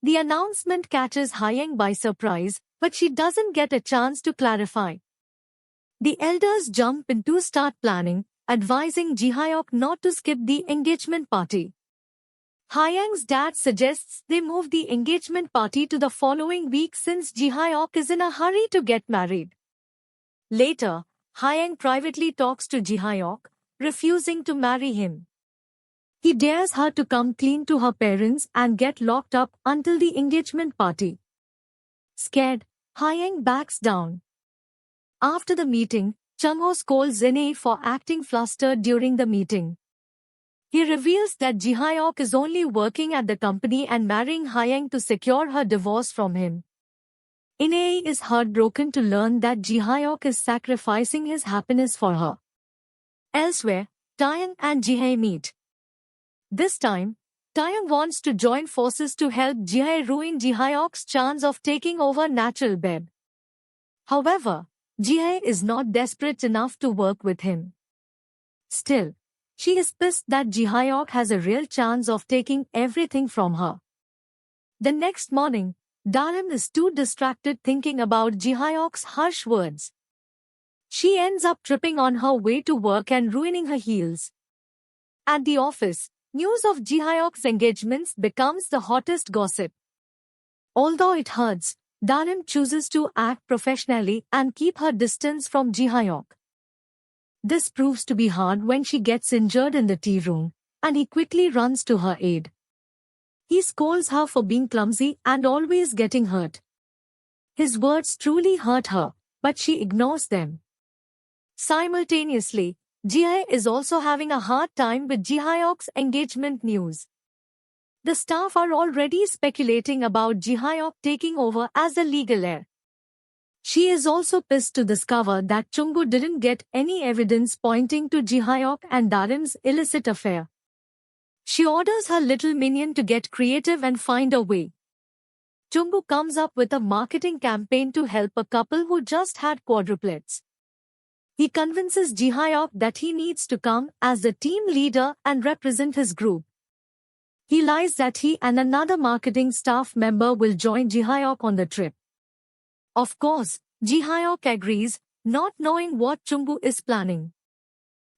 The announcement catches Hyang by surprise, but she doesn't get a chance to clarify. The elders jump in to start planning, advising Ji-hyuk not to skip the engagement party. Hyang's dad suggests they move the engagement party to the following week since Ji-hyuk is in a hurry to get married. Later, Hyang privately talks to Ji-hyuk, refusing to marry him. He dares her to come clean to her parents and get locked up until the engagement party. Scared, Hyang backs down. After the meeting, Chung-ho scolds In-ae for acting flustered during the meeting. He reveals that Ji-hyuk is only working at the company and marrying Hyang to secure her divorce from him. In-ae is heartbroken to learn that Ji-hyuk is sacrificing his happiness for her. Elsewhere, Taeyang and Ji-hae meet. This time, Taeyang wants to join forces to help Ji-hae ruin Ji-hyuk's chance of taking over Natural Beb. However, Ji-hae is not desperate enough to work with him. Still, she is pissed that Ji-hyuk has a real chance of taking everything from her. The next morning, Darim is too distracted thinking about Ji-hyuk's harsh words. She ends up tripping on her way to work and ruining her heels. At the office, news of Ji-hyuk's engagements becomes the hottest gossip. Although it hurts, Darim chooses to act professionally and keep her distance from Ji-hyuk. This proves to be hard when she gets injured in the tea room, and he quickly runs to her aid. He scolds her for being clumsy and always getting hurt. His words truly hurt her, but she ignores them. Simultaneously, Ji-hye is also having a hard time with Ji-hyuk's engagement news. The staff are already speculating about Ji-hyuk taking over as the legal heir. She is also pissed to discover that Jungwoo didn't get any evidence pointing to Ji-hyuk and Darim's illicit affair. She orders her little minion to get creative and find a way. Jungwoo comes up with a marketing campaign to help a couple who just had quadruplets. He convinces Ji-hyuk that he needs to come as the team leader and represent his group. He lies that he and another marketing staff member will join Ji-hyuk on the trip. Of course, Ji-hyuk agrees, not knowing what Jungwoo is planning.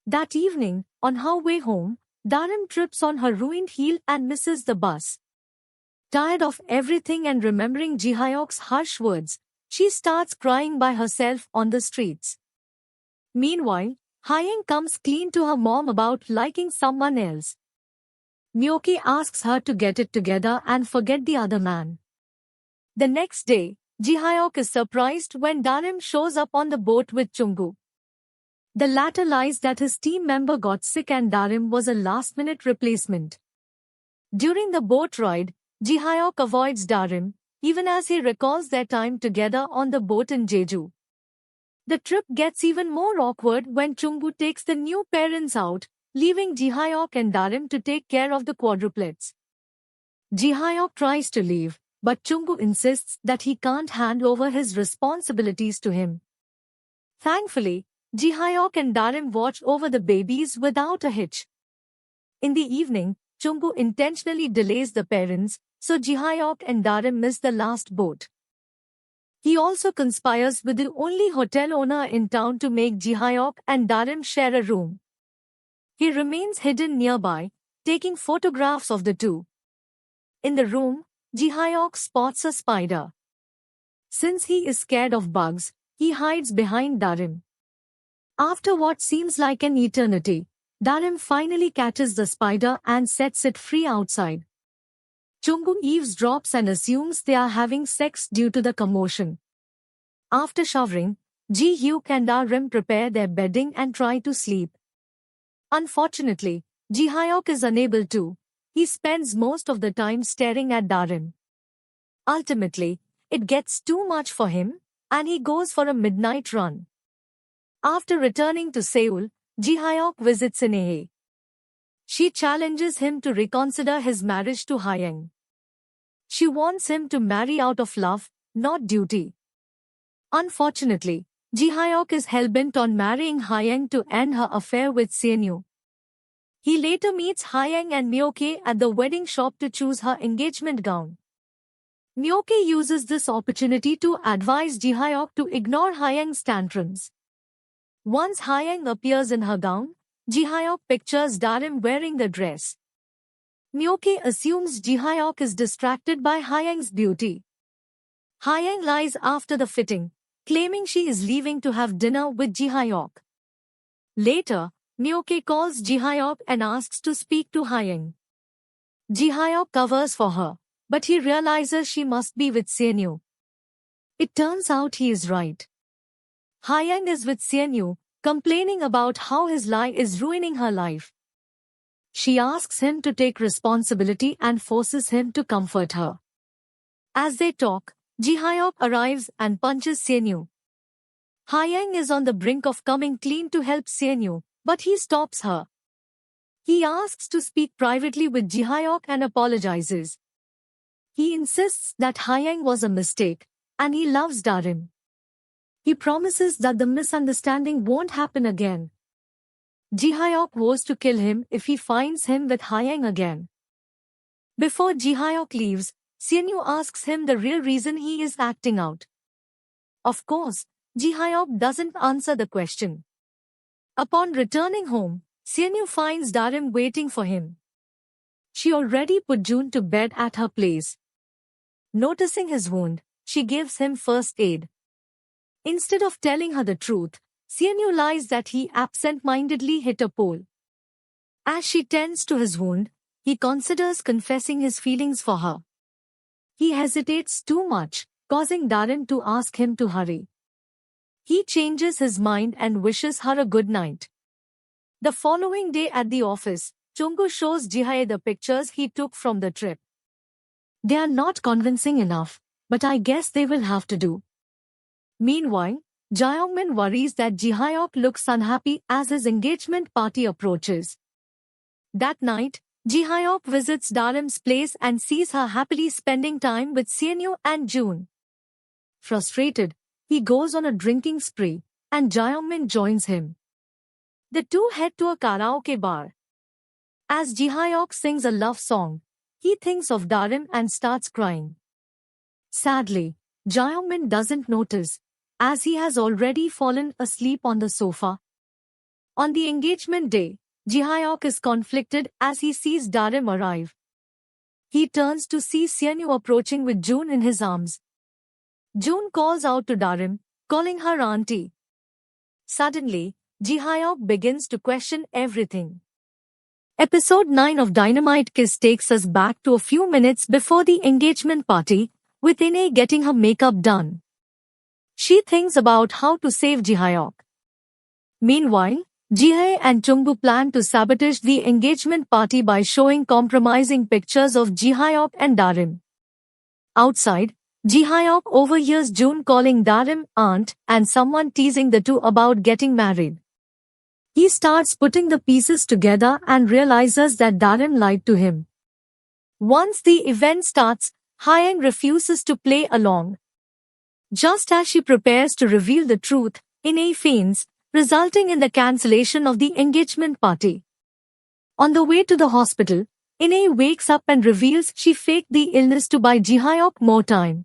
That evening, on her way home, Darim trips on her ruined heel and misses the bus. Tired of everything and remembering Ji-hyuk's harsh words, she starts crying by herself on the streets. Meanwhile, Hyang comes clean to her mom about liking someone else. Myoki asks her to get it together and forget the other man. The next day, Ji-hyuk is surprised when Darim shows up on the boat with Jungwoo. The latter lies that his team member got sick and Darim was a last-minute replacement. During the boat ride, Ji-hyuk avoids Darim, even as he recalls their time together on the boat in Jeju. The trip gets even more awkward when Jungwoo takes the new parents out, leaving Ji-hyuk and Darim to take care of the quadruplets. Ji-hyuk tries to leave, but Jungwoo insists that he can't hand over his responsibilities to him. Thankfully, Ji-hyuk and Darim watch over the babies without a hitch. In the evening, Jungwoo intentionally delays the parents, so Ji-hyuk and Darim miss the last boat. He also conspires with the only hotel owner in town to make Ji-hyuk and Darim share a room. He remains hidden nearby, taking photographs of the two. In the room, Ji-hyuk spots a spider. Since he is scared of bugs, he hides behind Darim. After what seems like an eternity, Darim finally catches the spider and sets it free outside. Jungwoo eavesdrops and assumes they are having sex due to the commotion. After showering, Ji-hyuk and Darim prepare their bedding and try to sleep. Unfortunately, Ji-hyuk is unable to. He spends most of the time staring at Darim. Ultimately, it gets too much for him, and he goes for a midnight run. After returning to Seoul, Ji-hyuk visits Inhe. She challenges him to reconsider his marriage to Hyang. She wants him to marry out of love, not duty. Unfortunately, Ji-hyuk is hellbent on marrying Hyang to end her affair with Seonyu. He later meets Hyang and Myoki at the wedding shop to choose her engagement gown. Myoki uses this opportunity to advise Ji-hyuk to ignore Hyang's tantrums. Once Hyang appears in her gown, Ji-hyuk pictures Darim wearing the dress. Myoki assumes Ji-hyuk is distracted by Hyang's beauty. Hyang lies after the fitting, claiming she is leaving to have dinner with Ji-hyuk. Later, Myoki calls Ji-hyuk and asks to speak to Hyang. Ji-hyuk covers for her, but he realizes she must be with Seonyu. It turns out he is right. Hyang is with Seonyu, complaining about how his lie is ruining her life. She asks him to take responsibility and forces him to comfort her. As they talk, Ji-hyuk arrives and punches Seonyu. Hyang is on the brink of coming clean to help Seonyu, but he stops her. He asks to speak privately with Ji-hyuk and apologizes. He insists that Hyang was a mistake, and he loves Darim. He promises that the misunderstanding won't happen again. Ji-hyuk vows to kill him if he finds him with Hyang again. Before Ji-hyuk leaves, Seonyu asks him the real reason he is acting out. Of course, Ji Hyok doesn't answer the question. Upon returning home, Seonyu finds Darim waiting for him. She already put June to bed at her place. Noticing his wound, she gives him first aid. Instead of telling her the truth, Seonyu lies that he absent-mindedly hit a pole. As she tends to his wound, he considers confessing his feelings for her. He hesitates too much, causing Darim to ask him to hurry. He changes his mind and wishes her a good night. The following day at the office, Chunggu shows Jihae the pictures he took from the trip. They are not convincing enough, but I guess they will have to do. Meanwhile, Jaeongmin worries that Ji Hyok looks unhappy as his engagement party approaches. That night, Ji Hyok visits Darim's place and sees her happily spending time with Seonyu and June. Frustrated, he goes on a drinking spree, and Jaeongmin joins him. The two head to a karaoke bar. As Ji Hyok sings a love song, he thinks of Darim and starts crying. Sadly, Jaeongmin doesn't notice, as he has already fallen asleep on the sofa. On the engagement day, Ji Hyok is conflicted as he sees Darim arrive. He turns to see Seonyu approaching with June in his arms. June calls out to Darim, calling her auntie. Suddenly, Ji Hyok begins to question everything. Episode 9 of Dynamite Kiss takes us back to a few minutes before the engagement party, with Ine getting her makeup done. She thinks about how to save Ji Hyok. Meanwhile, Jihae and Chungbu plan to sabotage the engagement party by showing compromising pictures of Ji Hyok and Darim. Outside, Ji Hyok overhears June calling Darim aunt and someone teasing the two about getting married. He starts putting the pieces together and realizes that Darim lied to him. Once the event starts, Hyang refuses to play along. Just as she prepares to reveal the truth, Ine faints, resulting in the cancellation of the engagement party. On the way to the hospital, Ine wakes up and reveals she faked the illness to buy Ji Hyok more time.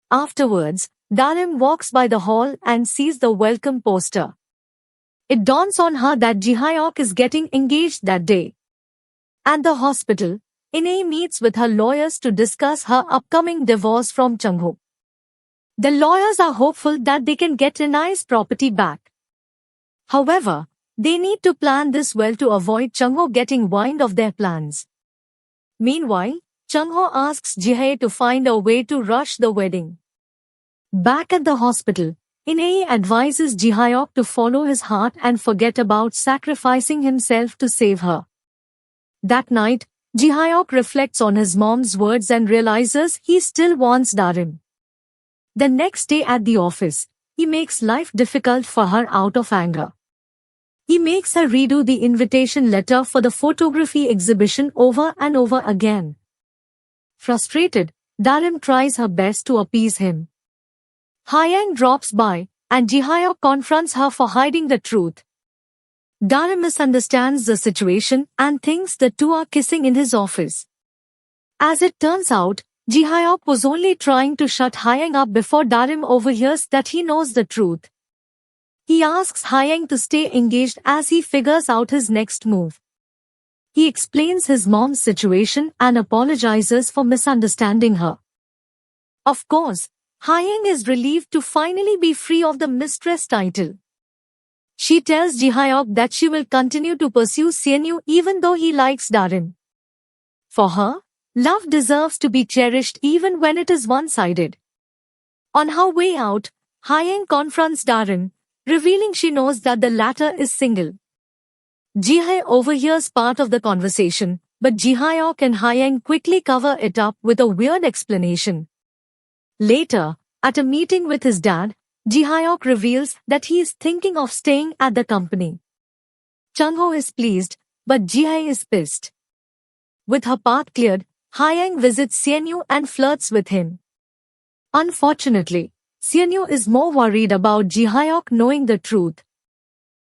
Afterwards, Darim walks by the hall and sees the welcome poster. It dawns on her that Ji Hyok is getting engaged that day. At the hospital, Ine meets with her lawyers to discuss her upcoming divorce from Chungho. The lawyers are hopeful that they can get Ine's property back. However, they need to plan this well to avoid Chungho getting wind of their plans. Meanwhile, Chungho asks Jihae to find a way to rush the wedding. Back at the hospital, Ine advises Ji Hyok to follow his heart and forget about sacrificing himself to save her. That night, Ji Hyok reflects on his mom's words and realizes he still wants Darim. The next day at the office, he makes life difficult for her out of anger. He makes her redo the invitation letter for the photography exhibition over and over again. Frustrated, Darim tries her best to appease him. Hyang drops by, and Ji Hyok confronts her for hiding the truth. Darim misunderstands the situation and thinks the two are kissing in his office. As it turns out, Ji Hyok was only trying to shut Hyang up before Darim overhears that he knows the truth. He asks Hyang to stay engaged as he figures out his next move. He explains his mom's situation and apologizes for misunderstanding her. Of course, Hyang is relieved to finally be free of the mistress title. She tells Ji Hyok that she will continue to pursue Seonyu even though he likes Darim. For her, love deserves to be cherished even when it is one-sided. On her way out, Hyang confronts Darim, revealing she knows that the latter is single. Jihae overhears part of the conversation, but Ji Hyok and Hyang quickly cover it up with a weird explanation. Later, at a meeting with his dad, Ji Hyok reveals that he is thinking of staying at the company. Chungho is pleased, but Jihae is pissed. With her path cleared, Hyang visits Seonyu and flirts with him. Unfortunately, Seonyu is more worried about Ji Hyok knowing the truth.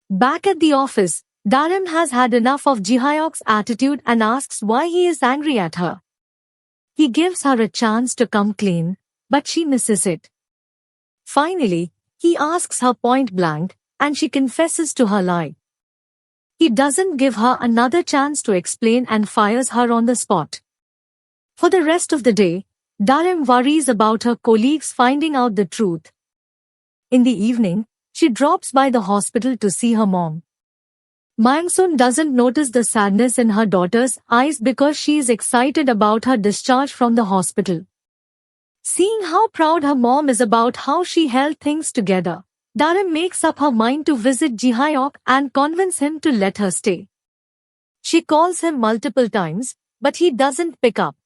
Back at the office, Darim has had enough of Ji Hyok's attitude and asks why he is angry at her. He gives her a chance to come clean, but she misses it. Finally, He asks her point blank, and she confesses to her lie. He doesn't give her another chance to explain and fires her on the spot. For the rest of the day, Darim worries about her colleagues finding out the truth. In the evening, she drops by the hospital to see her mom. Myung-soon doesn't notice the sadness in her daughter's eyes because she is excited about her discharge from the hospital. Seeing how proud her mom is about how she held things together, Darim makes up her mind to visit Ji-hyuk and convince him to let her stay. She calls him multiple times, but he doesn't pick up.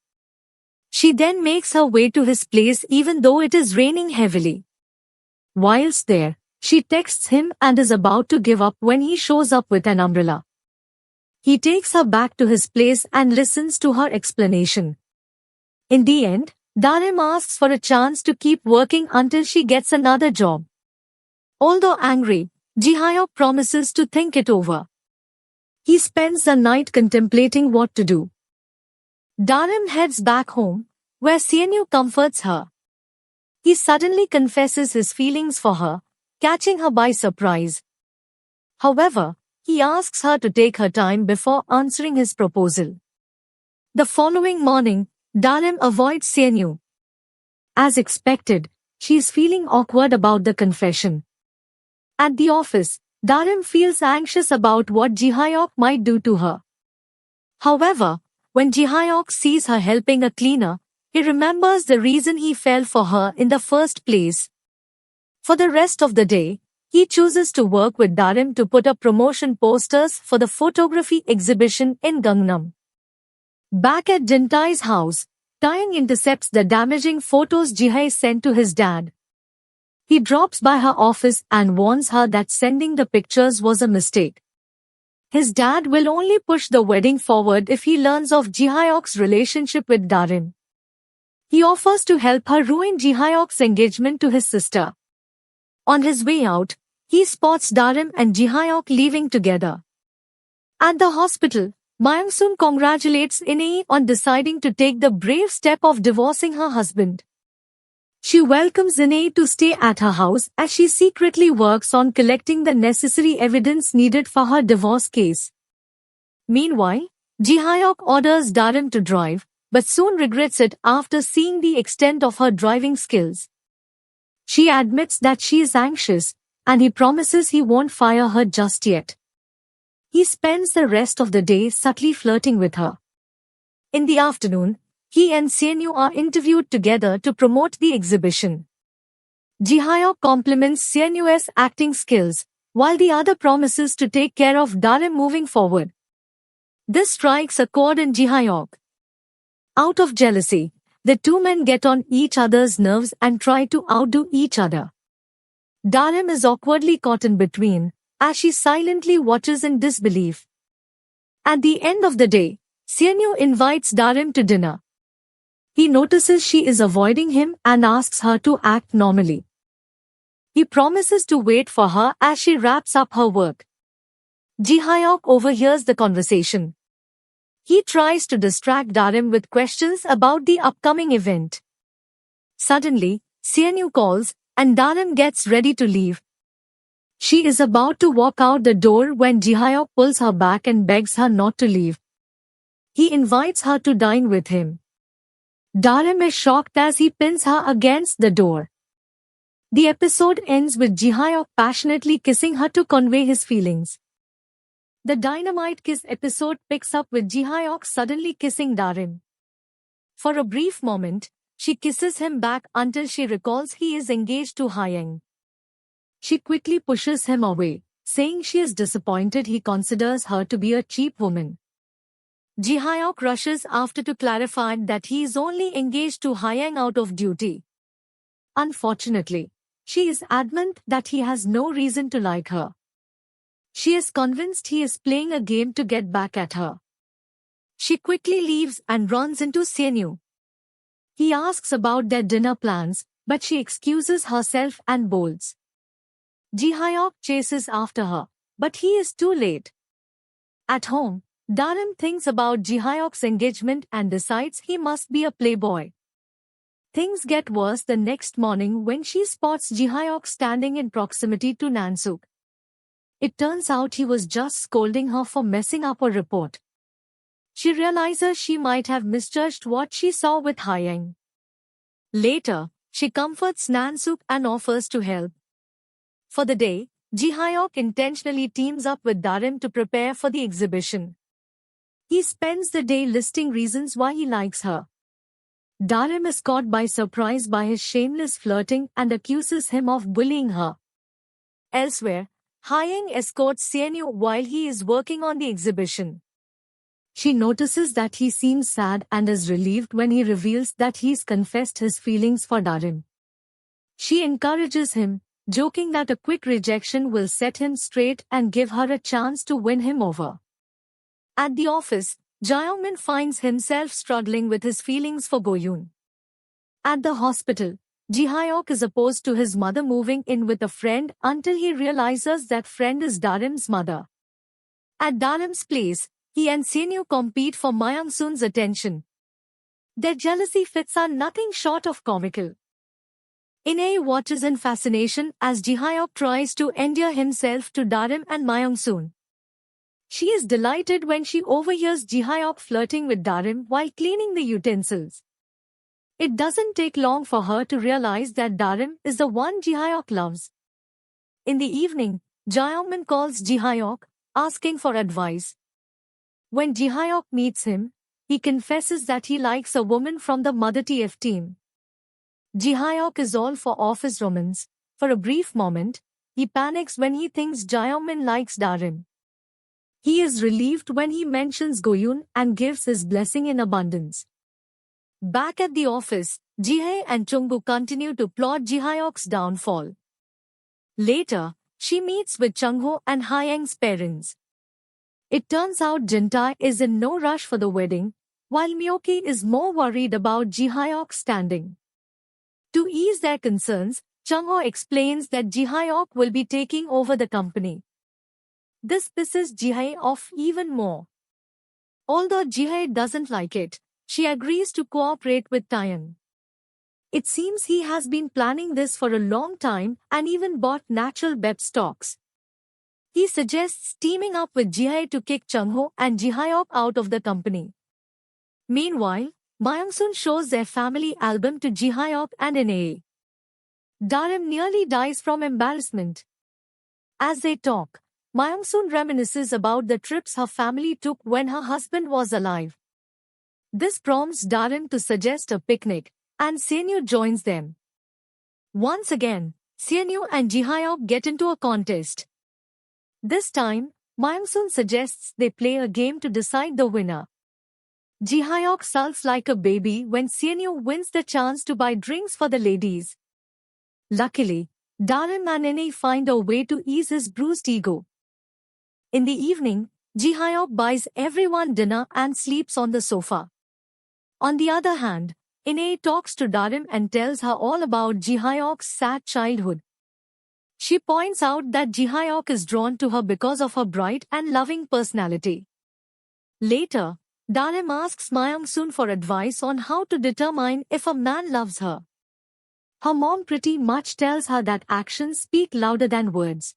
She then makes her way to his place even though it is raining heavily. Whilst there, she texts him and is about to give up when he shows up with an umbrella. He takes her back to his place and listens to her explanation. In the end, Darim asks for a chance to keep working until she gets another job. Although angry, Ji-hyuk promises to think it over. He spends the night contemplating what to do. Darim heads back home, where Seonyu comforts her. He suddenly confesses his feelings for her, catching her by surprise. However, he asks her to take her time before answering his proposal. The following morning, Darim avoids Seonyu. As expected, she is feeling awkward about the confession. At the office, Darim feels anxious about what Ji-hyuk might do to her. However, when Ji-hyuk sees her helping a cleaner, he remembers the reason he fell for her in the first place. For the rest of the day, he chooses to work with Darim to put up promotion posters for the photography exhibition in Gangnam. Back at Jintai's house, Taeyang intercepts the damaging photos Ji-hye sent to his dad. He drops by her office and warns her that sending the pictures was a mistake. His dad will only push the wedding forward if he learns of Ji-hyuk's relationship with Darim. He offers to help her ruin Ji-hyuk's engagement to his sister. On his way out, he spots Darim and Ji-hyuk leaving together. At the hospital, Myung-soon congratulates In-hye on deciding to take the brave step of divorcing her husband. She welcomes In-hye to stay at her house as she secretly works on collecting the necessary evidence needed for her divorce case. Meanwhile, Ji-hyuk orders Darim to drive, but soon regrets it after seeing the extent of her driving skills. She admits that she is anxious, and he promises he won't fire her just yet. He spends the rest of the day subtly flirting with her. In the afternoon, he and Seonyu are interviewed together to promote the exhibition. Ji-hyuk compliments Seonyu's acting skills, while the other promises to take care of Darim moving forward. This strikes a chord in Ji-hyuk. Out of jealousy, the two men get on each other's nerves and try to outdo each other. Darim is awkwardly caught in between, as she silently watches in disbelief. At the end of the day, Seonyu invites Darim to dinner. He notices she is avoiding him and asks her to act normally. He promises to wait for her as she wraps up her work. Ji-hyuk overhears the conversation. He tries to distract Darim with questions about the upcoming event. Suddenly, Seonyu calls, and Darim gets ready to leave. She is about to walk out the door when Ji-hyuk pulls her back and begs her not to leave. He invites her to dine with him. Darim is shocked as he pins her against the door. The episode ends with Ji-hyuk passionately kissing her to convey his feelings. The Dynamite Kiss episode picks up with Ji-hyuk suddenly kissing Darim. For a brief moment, she kisses him back until she recalls he is engaged to Hyang. She quickly pushes him away, saying she is disappointed he considers her to be a cheap woman. Ji-hyuk rushes after to clarify that he is only engaged to Hyang out of duty. Unfortunately, she is adamant that he has no reason to like her. She is convinced he is playing a game to get back at her. She quickly leaves and runs into Seonyu. He asks about their dinner plans, but she excuses herself and bolts. Ji-hyuk chases after her, but he is too late. At home, Darim thinks about Ji-hyuk's engagement and decides he must be a playboy. Things get worse the next morning when she spots Ji-hyuk standing in proximity to Nansuk. It turns out he was just scolding her for messing up a report. She realizes she might have misjudged what she saw with Hyang. Later, she comforts Nansuk and offers to help. For the day, Ji-hyuk intentionally teams up with Darim to prepare for the exhibition. He spends the day listing reasons why he likes her. Darim is caught by surprise by his shameless flirting and accuses him of bullying her. Elsewhere, Hyang escorts Seonyu while he is working on the exhibition. She notices that he seems sad and is relieved when he reveals that he's confessed his feelings for Darim. She encourages him, joking that a quick rejection will set him straight and give her a chance to win him over. At the office, Jae-min finds himself struggling with his feelings for Go-yoon. At the hospital, Ji-hyuk is opposed to his mother moving in with a friend until he realizes that friend is Darim's mother. At Darim's place, he and Seonyu compete for Myung-soon's attention. Their jealousy fits are nothing short of comical. In-ae watches in fascination as Ji-hyuk tries to endear himself to Darim and Myung-soon. She is delighted when she overhears Ji-hyuk flirting with Darim while cleaning the utensils. It doesn't take long for her to realize that Darim is the one Ji-hyuk loves. In the evening, Jae-min calls Ji-hyuk, asking for advice. When Ji-hyuk meets him, he confesses that he likes a woman from the Mother TF team. Ji-hyuk is all for office romance. For a brief moment, he panics when he thinks Jae-min likes Darim. He is relieved when he mentions Go-yoon and gives his blessing in abundance. Back at the office, Ji-hae and Chung-gu continue to plot Ji-hyuk's downfall. Later, she meets with Chung-ho and Hyang's parents. It turns out Jin-tae is in no rush for the wedding, while Myoki is more worried about Ji-hyuk's standing. To ease their concerns, Chung-ho explains that Ji-hyuk will be taking over the company. This pisses Ji-hae off even more. Although Ji-hae doesn't like it, she agrees to cooperate with Taeyang. It seems he has been planning this for a long time and even bought natural BEP stocks. He suggests teaming up with Ji-hae to kick Chung-ho and Ji-hyuk out of the company. Meanwhile, Myung-soon shows their family album to Ji-hyuk and In-ae. Darim nearly dies from embarrassment. As they talk, Myung-soon reminisces about the trips her family took when her husband was alive. This prompts Darim to suggest a picnic, and Seonyu joins them. Once again, Seonyu and Ji-hyuk get into a contest. This time, Myung-soon suggests they play a game to decide the winner. Ji-hyuk sulks like a baby when Seonyu wins the chance to buy drinks for the ladies. Luckily, Darim and In-ae find a way to ease his bruised ego. In the evening, Ji-hyuk buys everyone dinner and sleeps on the sofa. On the other hand, In-ae talks to Darim and tells her all about Ji-hyuk's sad childhood. She points out that Ji-hyuk is drawn to her because of her bright and loving personality. Later, Darim asks Myung-soon for advice on how to determine if a man loves her. Her mom pretty much tells her that actions speak louder than words.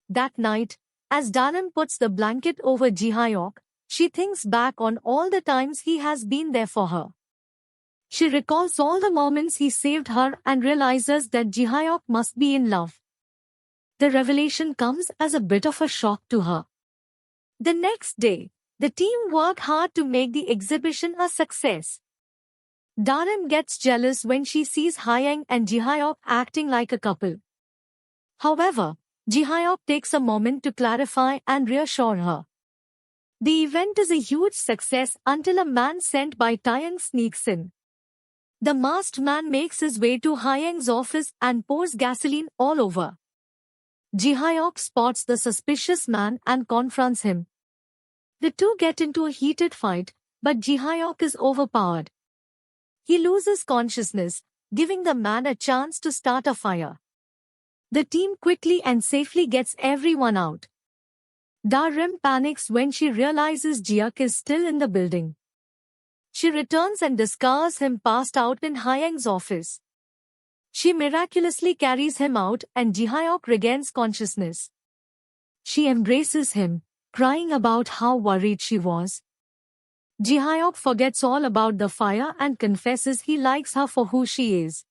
That night, as Darim puts the blanket over Ji-hyuk, she thinks back on all the times he has been there for her. She recalls all the moments he saved her and realizes that Ji-hyuk must be in love. The revelation comes as a bit of a shock to her. The next day, the team work hard to make the exhibition a success. Darim gets jealous when she sees Hyang and Ji-hyuk acting like a couple. However, Ji-hyuk takes a moment to clarify and reassure her. The event is a huge success until a man sent by Taeyang sneaks in. The masked man makes his way to Hyang's office and pours gasoline all over. Ji-hyuk spots the suspicious man and confronts him. The two get into a heated fight, but Ji-hyuk is overpowered. He loses consciousness, giving the man a chance to start a fire. The team quickly and safely gets everyone out. Darim panics when she realizes Jiak is still in the building. she returns and discovers him passed out in Hyang's office. She miraculously carries him out and Ji-hyuk regains consciousness. She embraces him, crying about how worried she was. Ji-hyuk forgets all about the fire and confesses he likes her for who she is.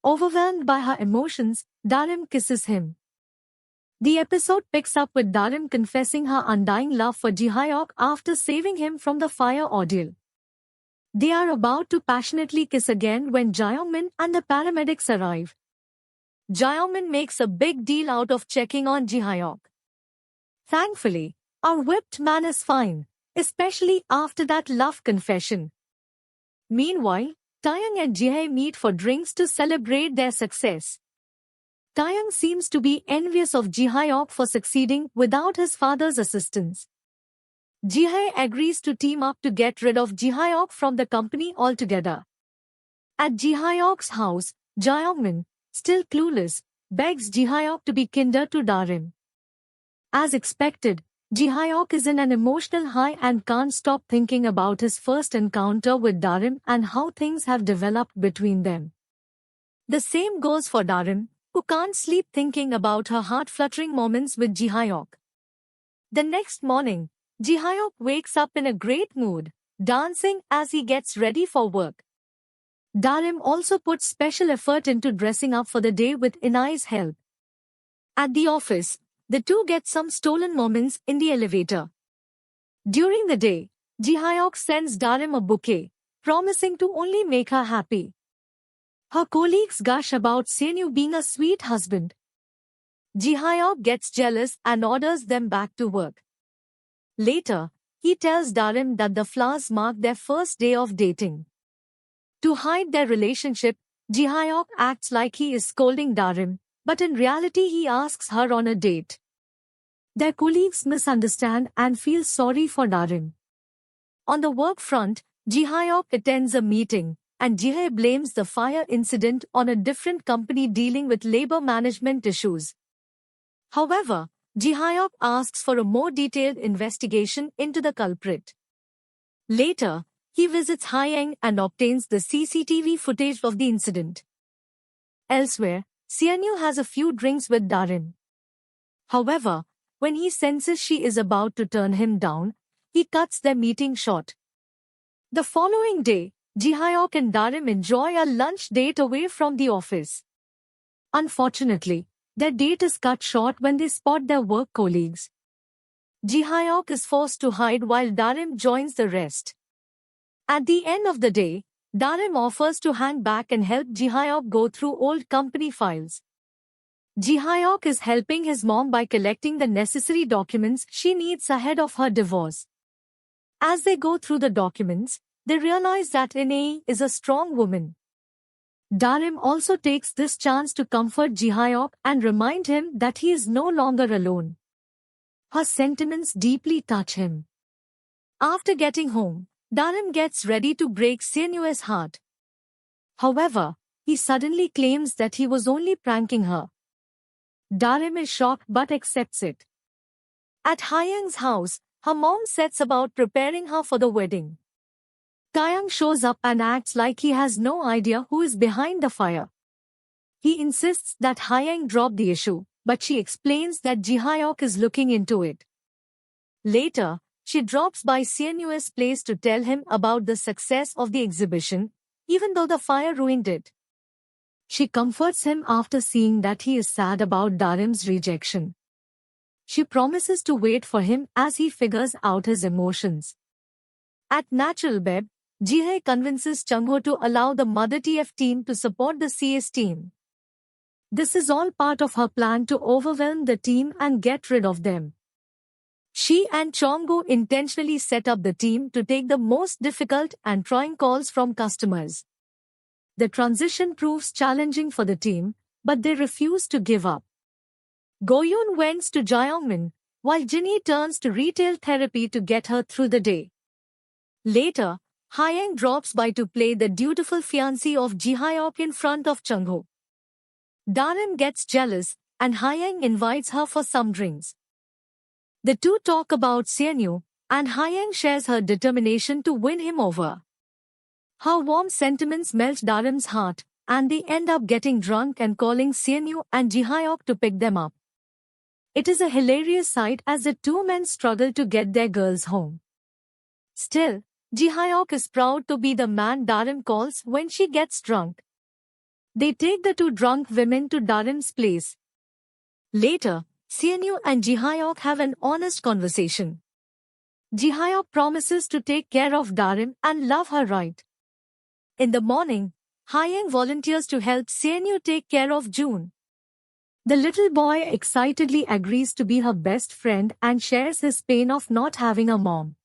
Overwhelmed by her emotions, Darim kisses him. The episode picks up with Darim confessing her undying love for Ji-hyuk after saving him from the fire ordeal. They are about to passionately kiss again when Jae-min and the paramedics arrive. Jae-min makes a big deal out of checking on Ji-hyuk. Thankfully, our whipped man is fine, especially after that love confession. Meanwhile, Taeyang and Jae meet for drinks to celebrate their success. Taeyang seems to be envious of Ji-hyuk for succeeding without his father's assistance. Jae agrees to team up to get rid of Ji-hyuk from the company altogether. At Ji-hyuk's house, Jae-min, still clueless, begs Ji-hyuk to be kinder to Darim. As expected, Ji-hyuk is in an emotional high and can't stop thinking about his first encounter with Darim and how things have developed between them. The same goes for Darim, who can't sleep thinking about her heart-fluttering moments with Ji-hyuk. The next morning, Ji-hyuk wakes up in a great mood, dancing as he gets ready for work. Darim also puts special effort into dressing up for the day with Inai's help. At the office, the two get some stolen moments in the elevator. During the day, Ji-hyuk sends Darim a bouquet, promising to only make her happy. Her colleagues gush about Seonyu being a sweet husband. Ji-hyuk gets jealous and orders them back to work. Later, he tells Darim that the flowers mark their first day of dating. To hide their relationship, Ji-hyuk acts like he is scolding Darim, but in reality he asks her on a date. Their colleagues misunderstand and feel sorry for Darim. On the work front, Ji-hyuk attends a meeting, and Jae blames the fire incident on a different company dealing with labor management issues. However, Ji-hyuk asks for a more detailed investigation into the culprit. Later, he visits Hyang and obtains the CCTV footage of the incident. Elsewhere, Seonyu has a few drinks with Darim. However, when he senses she is about to turn him down, he cuts their meeting short. The following day, Ji-hyuk and Darim enjoy a lunch date away from the office. Unfortunately, their date is cut short when they spot their work colleagues. Ji-hyuk is forced to hide while Darim joins the rest. At the end of the day, Darim offers to hang back and help Ji-hyuk go through old company files. Ji-hyuk is helping his mom by collecting the necessary documents she needs ahead of her divorce. As they go through the documents, they realize that Inai is a strong woman. Darim also takes this chance to comfort Ji-hyuk and remind him that he is no longer alone. Her sentiments deeply touch him. After getting home, Darim gets ready to break Seonyu's heart. However, he suddenly claims that he was only pranking her. Darim is shocked but accepts it. At Hyang's house, her mom sets about preparing her for the wedding. Taeyang shows up and acts like he has no idea who is behind the fire. He insists that Hyang dropped the issue, but she explains that Ji-hyuk is looking into it. Later, she drops by Seonyu's place to tell him about the success of the exhibition, even though the fire ruined it. She comforts him after seeing that he is sad about Darim's rejection. She promises to wait for him as he figures out his emotions. At Natural Beb, Jae convinces Chungho to allow the Mother TF team to support the CS team. This is all part of her plan to overwhelm the team and get rid of them. She and Chonggo intentionally set up the team to take the most difficult and trying calls from customers. The transition proves challenging for the team, but they refuse to give up. Goyun vents to Jae-min, while Jinhee turns to retail therapy to get her through the day. Later, Hyang drops by to play the dutiful fiancé of Ji-hyuk in front of Chungho. Darim gets jealous, and Hyang invites her for some drinks. The two talk about Seonyu, and Hyang shares her determination to win him over. Her warm sentiments melt Dharam's heart, and they end up getting drunk and calling Seonyu and Jihyok to pick them up. It is a hilarious sight as the two men struggle to get their girls home. Still, Jihyok is proud to be the man Dharam calls when she gets drunk. They take the two drunk women to Dharam's place. Later, Seonyu and Jihyok have an honest conversation. Jihyok promises to take care of Dharam and love her right. In the morning, Hyang volunteers to help Seonyu take care of June. The little boy excitedly agrees to be her best friend and shares his pain of not having a mom.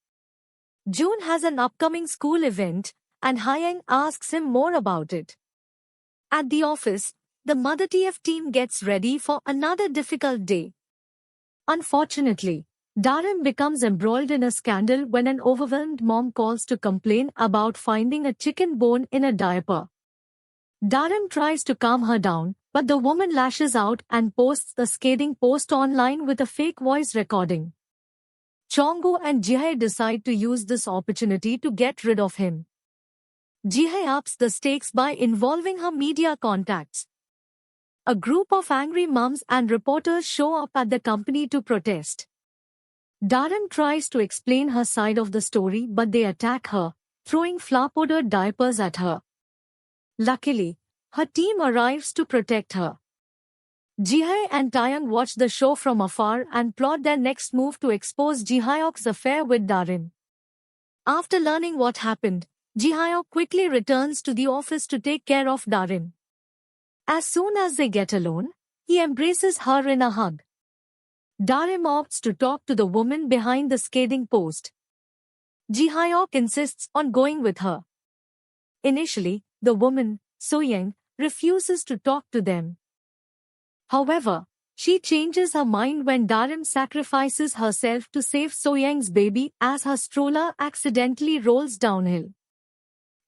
June has an upcoming school event, and Hyang asks him more about it. At the office, the Mother TF team gets ready for another difficult day. Unfortunately, Dharam becomes embroiled in a scandal when an overwhelmed mom calls to complain about finding a chicken bone in a diaper. Dharam tries to calm her down, but the woman lashes out and posts a scathing post online with a fake voice recording. Chongu and Jihae decide to use this opportunity to get rid of him. Jihae ups the stakes by involving her media contacts. A group of angry mums and reporters show up at the company to protest. Dharam tries to explain her side of the story, but they attack her, throwing flour-powdered diapers at her. Luckily, her team arrives to protect her. Jihae and Taeyang watch the show from afar and plot their next move to expose Jihyok's affair with Dharam. After learning what happened, Jihyok quickly returns to the office to take care of Dharam. As soon as they get alone, he embraces her in a hug. Dharam opts to talk to the woman behind the scathing post. Jihyok insists on going with her. Initially, the woman, Soyoung, refuses to talk to them. However, she changes her mind when Dharam sacrifices herself to save Soyoung's baby as her stroller accidentally rolls downhill.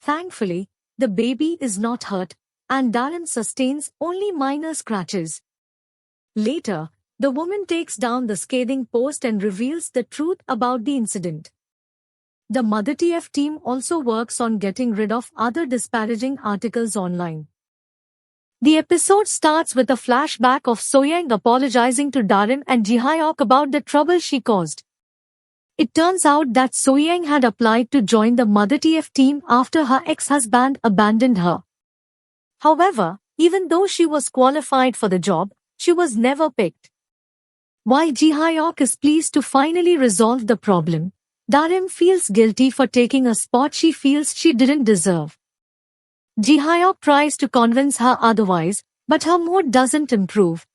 Thankfully, the baby is not hurt, and Dharam sustains only minor scratches. Later, the woman takes down the scathing post and reveals the truth about the incident. The Mother TF team also works on getting rid of other disparaging articles online. The episode starts with a flashback of Soyoung apologizing to Dharam and Jihyok about the trouble she caused. It turns out that Soyoung had applied to join the Mother TF team after her ex-husband abandoned her. However, even though she was qualified for the job, she was never picked. While Jihyok is pleased to finally resolve the problem, Dharam feels guilty for taking a spot she feels she didn't deserve. Jihyok tries to convince her otherwise, but her mood doesn't improve.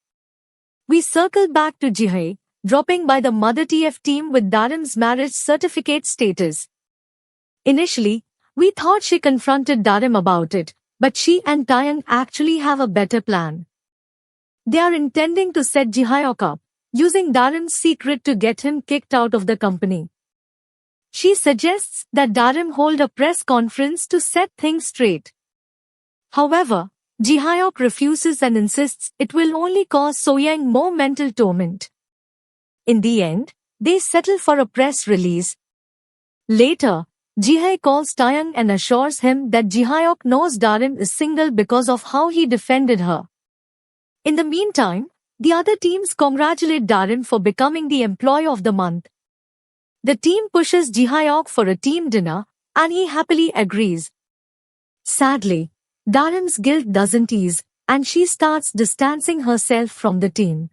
We circle back to Jihae, dropping by the Mother TF team with Dharam's marriage certificate status. Initially, we thought she confronted Dharam about it, but she and Taeyang actually have a better plan. They are intending to set Jihyok up, using Dharam's secret to get him kicked out of the company. She suggests that Dharam hold a press conference to set things straight. However, Jihyok refuses and insists it will only cause Soyoung more mental torment. In the end, they settle for a press release. Later, Jihae calls Taeyang and assures him that Jihyok knows Dharam is single because of how he defended her. In the meantime, the other teams congratulate Dharam for becoming the Employee of the Month. The team pushes Jihyok for a team dinner, and he happily agrees. Sadly, Dharam's guilt doesn't ease, and she starts distancing herself from the team.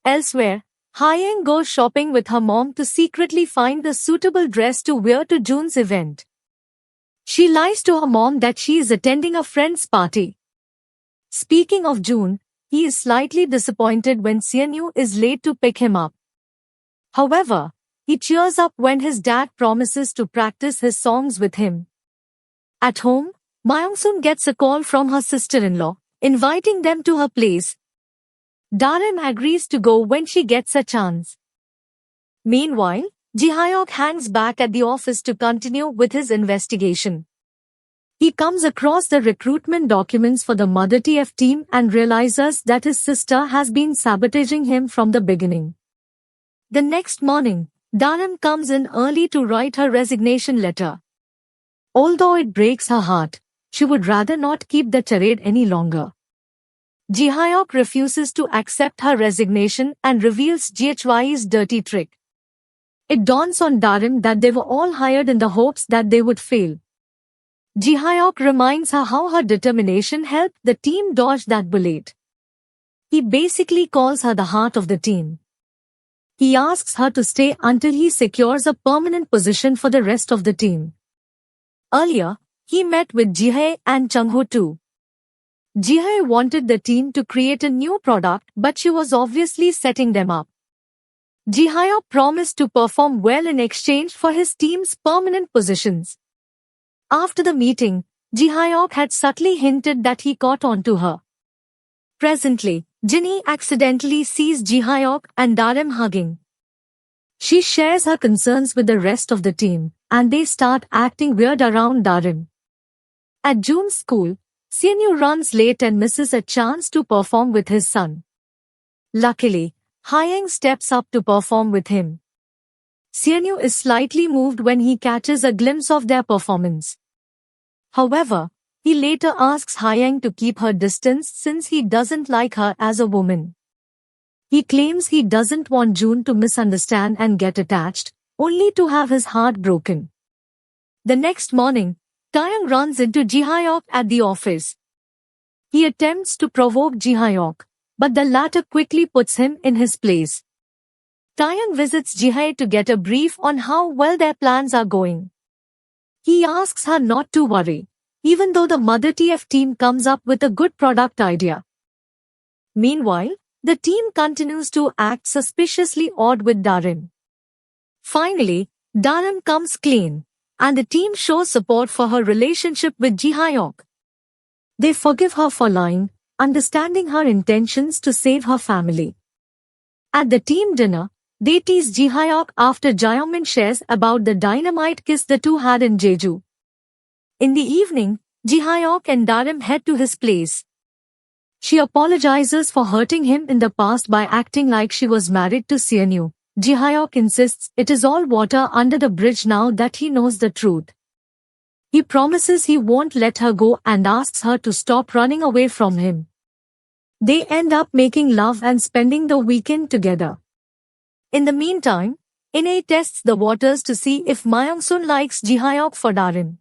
Elsewhere, Hyang goes shopping with her mom to secretly find the suitable dress to wear to June's event. She lies to her mom that she is attending a friend's party. Speaking of June, he is slightly disappointed when Seonyu is late to pick him up. However, he cheers up when his dad promises to practice his songs with him. At home, Myung-soon gets a call from her sister-in-law, inviting them to her place. Dharam agrees to go when she gets a chance. Meanwhile, Jihyok hangs back at the office to continue with his investigation. He comes across the recruitment documents for the Mother TF team and realizes that his sister has been sabotaging him from the beginning. The next morning, Dharam comes in early to write her resignation letter. Although it breaks her heart, she would rather not keep the charade any longer. Ji Hyuk refuses to accept her resignation and reveals GHY's dirty trick. It dawns on Darim that they were all hired in the hopes that they would fail. Ji Hyuk reminds her how her determination helped the team dodge that bullet. He basically calls her the heart of the team. He asks her to stay until he secures a permanent position for the rest of the team. Earlier, he met with Jihae and Chungho too. Jihae wanted the team to create a new product, but she was obviously setting them up. Ji Hyuk promised to perform well in exchange for his team's permanent positions. After the meeting, Ji Hyuk had subtly hinted that he caught on to her. Presently, Jinhee accidentally sees Ji Hyuk and Darim hugging. She shares her concerns with the rest of the team, and they start acting weird around Darim. At Jun's school, Seonyu runs late and misses a chance to perform with his son. Luckily, Hyang steps up to perform with him. Seonyu is slightly moved when he catches a glimpse of their performance. However, he later asks Hyang to keep her distance since he doesn't like her as a woman. He claims he doesn't want Jun to misunderstand and get attached, only to have his heart broken. The next morning, Taeyang runs into Ji Hyuk at the office. He attempts to provoke Ji Hyuk, but the latter quickly puts him in his place. Taeyang visits Jihae to get a brief on how well their plans are going. He asks her not to worry, even though the Mother TF team comes up with a good product idea. Meanwhile, the team continues to act suspiciously odd with Darim. Finally, Darim comes clean, and the team shows support for her relationship with Ji Hyuk. They forgive her for lying, understanding her intentions to save her family. At the team dinner, they tease Ji Hyuk after Jaemin shares about the dynamite kiss the two had in Jeju. In the evening, Ji Hyuk and Darim head to his place. She apologizes for hurting him in the past by acting like she was married to Seonyu. Ji Hyuk insists it is all water under the bridge now that he knows the truth. He promises he won't let her go and asks her to stop running away from him. They end up making love and spending the weekend together. In the meantime, Inay tests the waters to see if Myung-soon likes Ji Hyuk for Darim.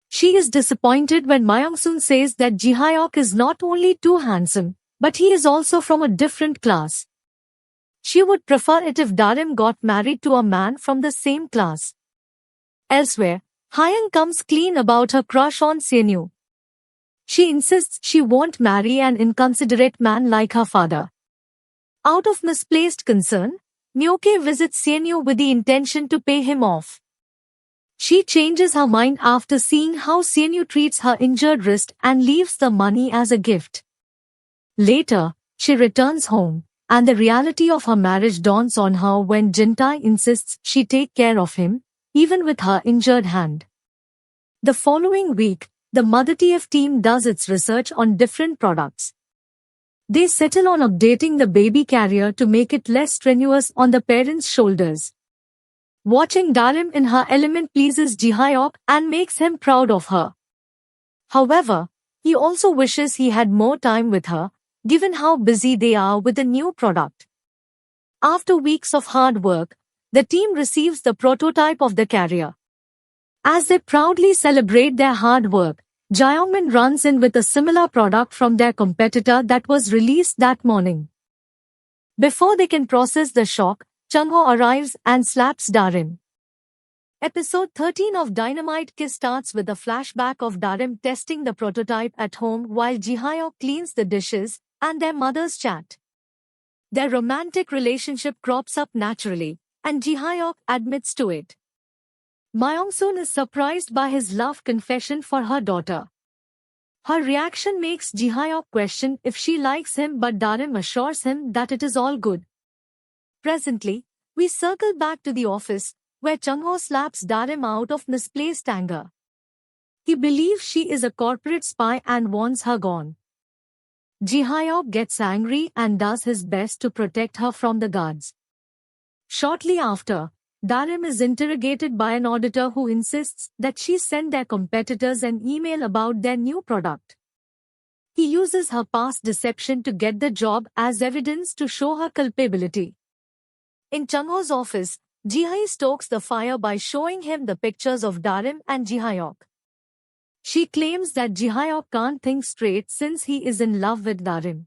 She is disappointed when Myung-soon says that Ji Hyuk is not only too handsome, but he is also from a different class. She would prefer it if Darim got married to a man from the same class. Elsewhere, Hyang comes clean about her crush on Seonyu. She insists she won't marry an inconsiderate man like her father. Out of misplaced concern, Myoke visits Seonyu with the intention to pay him off. She changes her mind after seeing how Seonyu treats her injured wrist and leaves the money as a gift. Later, she returns home, and the reality of her marriage dawns on her when Jintae insists she take care of him, even with her injured hand. The following week, the Mother TF team does its research on different products. They settle on updating the baby carrier to make it less strenuous on the parents' shoulders. Watching Darim in her element pleases Ji Hyuk and makes him proud of her. However, he also wishes he had more time with her, given how busy they are with the new product. After weeks of hard work, the team receives the prototype of the carrier. As they proudly celebrate their hard work, Jaemin runs in with a similar product from their competitor that was released that morning. Before they can process the shock, Chungho arrives and slaps Darim. Episode 13 of Dynamite Kiss starts with a flashback of Darim testing the prototype at home while Ji Hyuk cleans the dishes, and their mothers chat. Their romantic relationship crops up naturally, and Ji Hyuk admits to it. Myung-soon is surprised by his love confession for her daughter. Her reaction makes Ji Hyuk question if she likes him, but Darim assures him that it is all good. Presently, we circle back to the office, where Chungho slaps Darim out of misplaced anger. He believes she is a corporate spy and wants her gone. Ji Hyuk gets angry and does his best to protect her from the guards. Shortly after, Darim is interrogated by an auditor who insists that she sent their competitors an email about their new product. He uses her past deception to get the job as evidence to show her culpability. In Changho's office, Jihae stokes the fire by showing him the pictures of Darim and Jihyok. She claims that Jihyok can't think straight since he is in love with Darim.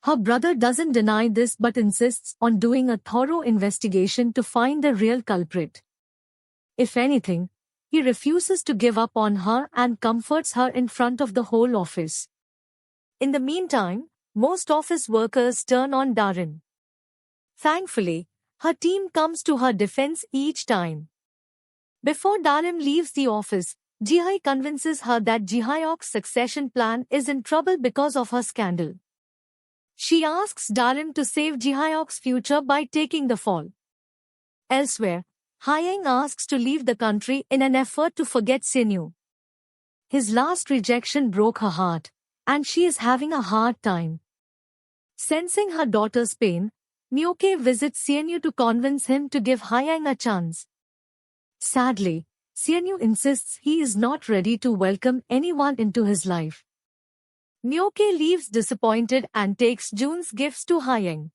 Her brother doesn't deny this but insists on doing a thorough investigation to find the real culprit. If anything, he refuses to give up on her and comforts her in front of the whole office. In the meantime, most office workers turn on Darim. Thankfully, her team comes to her defense each time. Before Darim leaves the office, Jihae convinces her that Jihyok's succession plan is in trouble because of her scandal. She asks Darim to save Jihyok's future by taking the fall. Elsewhere, Hyang asks to leave the country in an effort to forget Seonyu. His last rejection broke her heart, and she is having a hard time. Sensing her daughter's pain, Myoke visits Seonyu to convince him to give Hyang a chance. Sadly, Seonyu insists he is not ready to welcome anyone into his life. Myoke leaves disappointed and takes Jun's gifts to Hyang.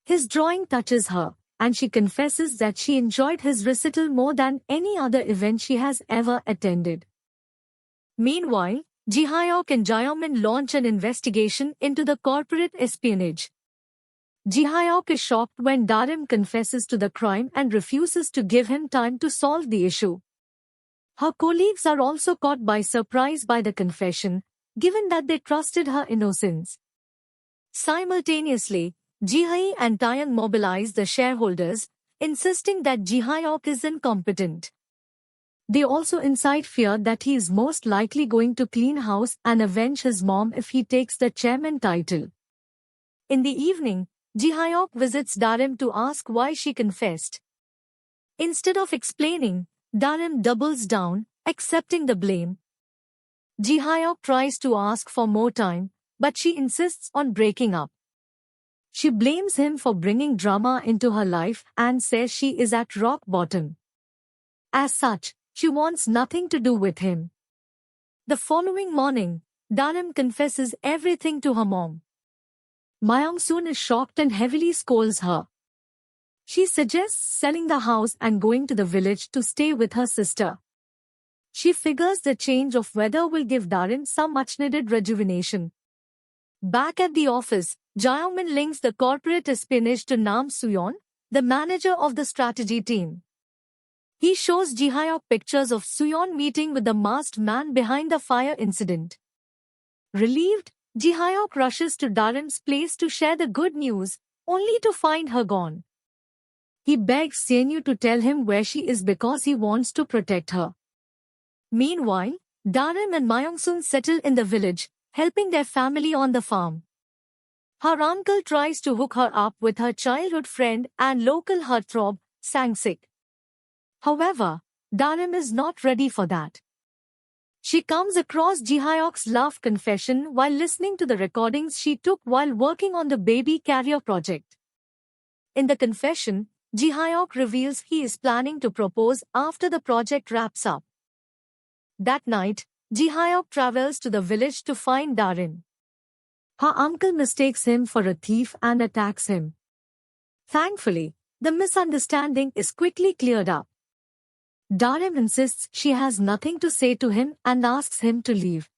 His drawing touches her, and she confesses that she enjoyed his recital more than any other event she has ever attended. Meanwhile, Jihyok and Jaemin launch an investigation into the corporate espionage. Jihyok is shocked when Darim confesses to the crime and refuses to give him time to solve the issue. Her colleagues are also caught by surprise by the confession, given that they trusted her innocence. Simultaneously, Jihae and Taeyang mobilize the shareholders, insisting that Jihyok is incompetent. They also incite fear that he is most likely going to clean house and avenge his mom if he takes the chairman title. In the evening, Jihyok visits Darim to ask why she confessed. Instead of explaining, Darim doubles down, accepting the blame. Jihyok tries to ask for more time, but she insists on breaking up. She blames him for bringing drama into her life and says she is at rock bottom. As such, she wants nothing to do with him. The following morning, Darim confesses everything to her mom. Myung-soon is shocked and heavily scolds her. She suggests selling the house and going to the village to stay with her sister. She figures the change of weather will give Darim some much-needed rejuvenation. Back at the office, Jaemin links the corporate espionage to Nam Suyeon, the manager of the strategy team. He shows Jihyok pictures of Suyeon meeting with the masked man behind the fire incident. Relieved, Jihyok rushes to Darim's place to share the good news, only to find her gone. He begs Seonyu to tell him where she is because he wants to protect her. Meanwhile, Darim and Myung-soon settle in the village, helping their family on the farm. Her uncle tries to hook her up with her childhood friend and local heartthrob, Sang-sik. However, Darim is not ready for that. She comes across Jihyok's love confession while listening to the recordings she took while working on the baby carrier project. In the confession, Jihyok reveals he is planning to propose after the project wraps up. That night, Jihyok travels to the village to find Darim. Her uncle mistakes him for a thief and attacks him. Thankfully, the misunderstanding is quickly cleared up. Darim insists she has nothing to say to him and asks him to leave.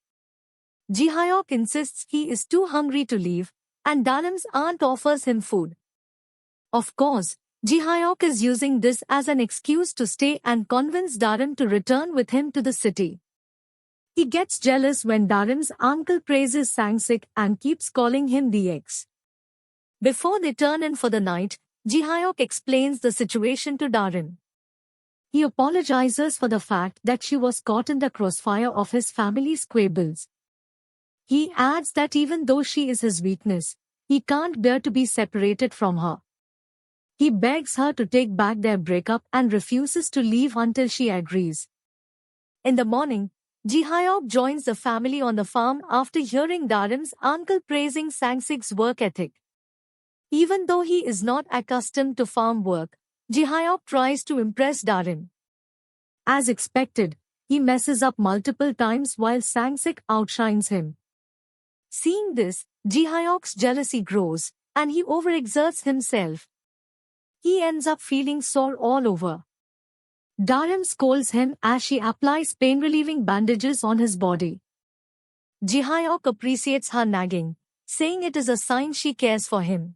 Jihyok insists he is too hungry to leave, and Darim's aunt offers him food. Of course, Jihyok is using this as an excuse to stay and convince Darim to return with him to the city. He gets jealous when Darim's uncle praises Sang-sik and keeps calling him the ex. Before they turn in for the night, Jihyok explains the situation to Darim. He apologizes for the fact that she was caught in the crossfire of his family's squabbles. He adds that even though she is his weakness, he can't bear to be separated from her. He begs her to take back their breakup and refuses to leave until she agrees. In the morning, Jihyok joins the family on the farm after hearing Darim's uncle praising Sang-sik's work ethic. Even though he is not accustomed to farm work, Ji-hyuk tries to impress Darim. As expected, he messes up multiple times while Sang-sik outshines him. Seeing this, Ji-hyuk's jealousy grows, and he overexerts himself. He ends up feeling sore all over. Darim scolds him as she applies pain-relieving bandages on his body. Ji-hyuk appreciates her nagging, saying it is a sign she cares for him.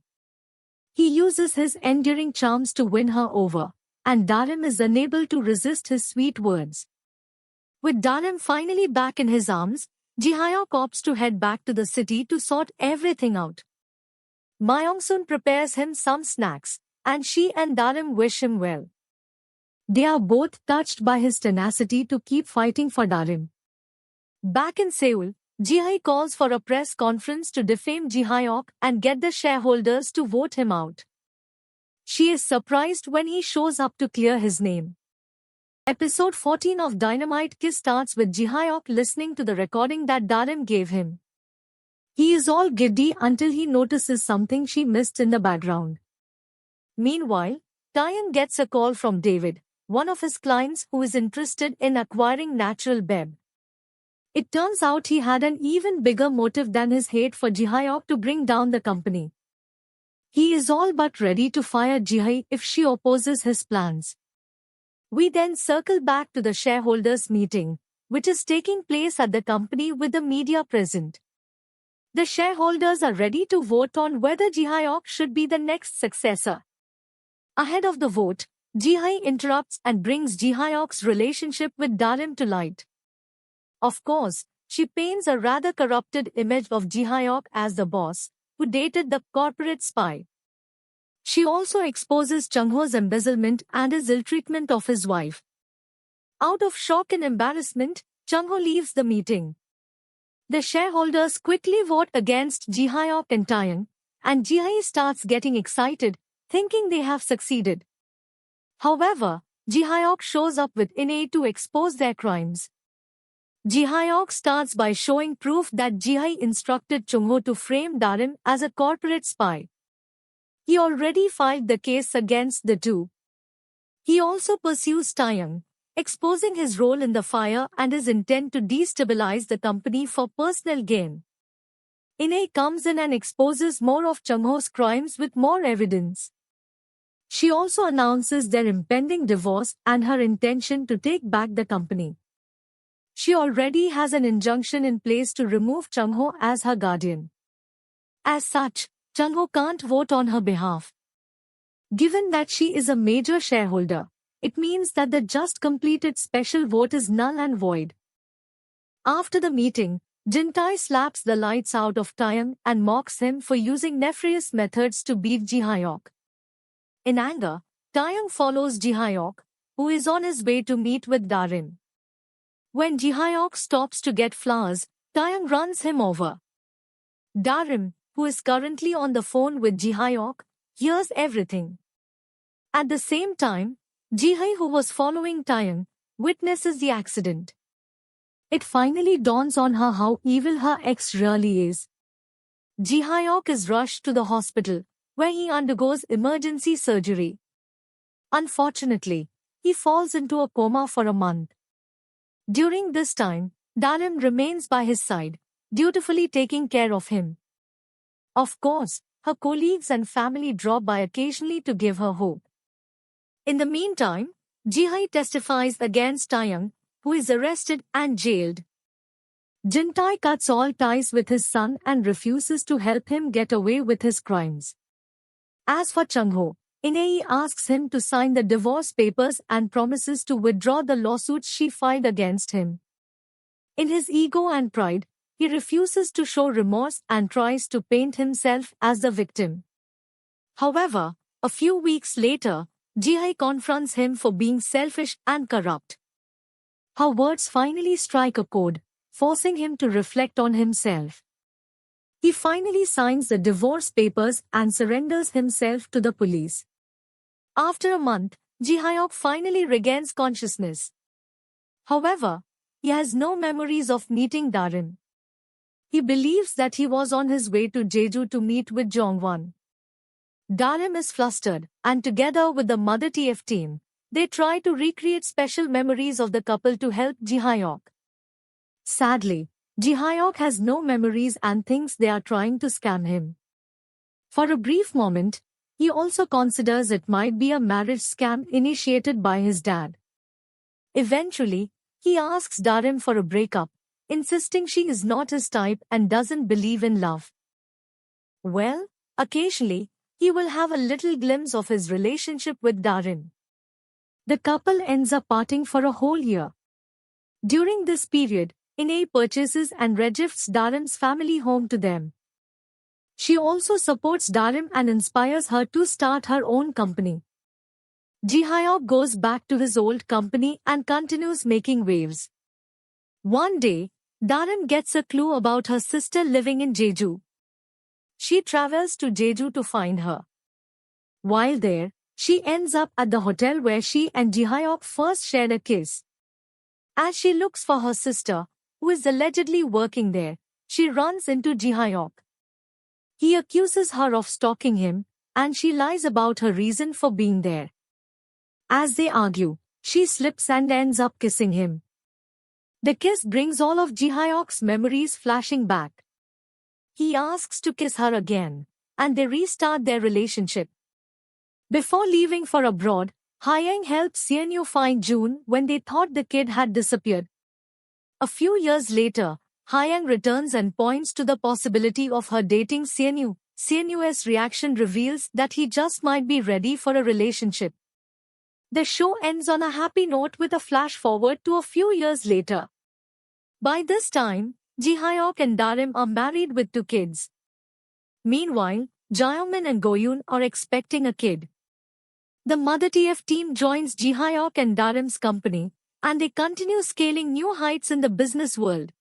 He uses his endearing charms to win her over, and Darim is unable to resist his sweet words. With Darim finally back in his arms, Ji-hyuk opts to head back to the city to sort everything out. Myung-soon prepares him some snacks, and she and Darim wish him well. They are both touched by his tenacity to keep fighting for Darim. Back in Seoul, Ji-hye calls for a press conference to defame Ji-hyuk and get the shareholders to vote him out. She is surprised when he shows up to clear his name. Episode 14 of Dynamite Kiss starts with Ji-hyuk listening to the recording that Darim gave him. He is all giddy until he notices something she missed in the background. Meanwhile, Taeyang gets a call from David, one of his clients who is interested in acquiring Natural Beb. It turns out he had an even bigger motive than his hate for Ji-hyuk to bring down the company. He is all but ready to fire Ji-hye if she opposes his plans. We then circle back to the shareholders' meeting, which is taking place at the company with the media present. The shareholders are ready to vote on whether Ji-hyuk should be the next successor. Ahead of the vote, Ji-hye interrupts and brings Ji-hyuk's relationship with Darim to light. Of course, she paints a rather corrupted image of Ji-hyuk as the boss, who dated the corporate spy. She also exposes Chung-ho's embezzlement and his ill-treatment of his wife. Out of shock and embarrassment, Chung-ho leaves the meeting. The shareholders quickly vote against Ji-hyuk and Taeyang, and Ji-hye starts getting excited, thinking they have succeeded. However, Ji-hyuk shows up with In-ae to expose their crimes. Ji-hyuk starts by showing proof that Ji-hye instructed Chung-ho to frame Darim as a corporate spy. He already filed the case against the two. He also pursues Taeyang, exposing his role in the fire and his intent to destabilize the company for personal gain. In-ae comes in and exposes more of Chung-ho's crimes with more evidence. She also announces their impending divorce and her intention to take back the company. She already has an injunction in place to remove Chung-ho as her guardian. As such, Chung-ho can't vote on her behalf. Given that she is a major shareholder, it means that the just completed special vote is null and void. After the meeting, Jin-tae slaps the lights out of Taeyang and mocks him for using nefarious methods to beat Ji-hyuk. In anger, Taeyang follows Ji-hyuk, who is on his way to meet with Darim. When Ji-hyuk stops to get flowers, Taeyang runs him over. Darim, who is currently on the phone with Ji-hyuk, hears everything. At the same time, Ji-hye, who was following Taeyang, witnesses the accident. It finally dawns on her how evil her ex really is. Ji-hyuk is rushed to the hospital, where he undergoes emergency surgery. Unfortunately, he falls into a coma for a month. During this time, Darim remains by his side, dutifully taking care of him. Of course, her colleagues and family drop by occasionally to give her hope. In the meantime, Ji-hye testifies against Taeyang, who is arrested and jailed. Jin-tae cuts all ties with his son and refuses to help him get away with his crimes. As for Chung-ho, In-ae asks him to sign the divorce papers and promises to withdraw the lawsuits she filed against him. In his ego and pride, he refuses to show remorse and tries to paint himself as the victim. However, a few weeks later, Ji-hye confronts him for being selfish and corrupt. Her words finally strike a chord, forcing him to reflect on himself. He finally signs the divorce papers and surrenders himself to the police. After a month, Ji-hyuk finally regains consciousness. However, he has no memories of meeting Darim. He believes that he was on his way to Jeju to meet with Jongwon. Darim is flustered, and together with the Mother TF team, they try to recreate special memories of the couple to help Jihyok. Sadly, Jihyok has no memories and thinks they are trying to scam him. For a brief moment, he also considers it might be a marriage scam initiated by his dad. Eventually, he asks Darim for a breakup, insisting she is not his type and doesn't believe in love. Well, occasionally, he will have a little glimpse of his relationship with Darim. The couple ends up parting for a whole year. During this period, Inay purchases and regifts Darim's family home to them. She also supports Darim and inspires her to start her own company. Jihyok goes back to his old company and continues making waves. One day, Darim gets a clue about her sister living in Jeju. She travels to Jeju to find her. While there, she ends up at the hotel where she and Jihyok first shared a kiss. As she looks for her sister, who is allegedly working there, she runs into Jihyok. He accuses her of stalking him, and she lies about her reason for being there. As they argue, she slips and ends up kissing him. The kiss brings all of Jihyok's memories flashing back. He asks to kiss her again, and they restart their relationship. Before leaving for abroad, Hyang helps Seonyu find June when they thought the kid had disappeared. A few years later, Hyang returns and points to the possibility of her dating Seonyu. Seonyu's reaction reveals that he just might be ready for a relationship. The show ends on a happy note with a flash forward to a few years later. By this time, Jihyok and Darim are married with 2 kids. Meanwhile, Jaemin and Goyoon are expecting a kid. The Mother TF team joins Jihyok and Darim's company, and they continue scaling new heights in the business world.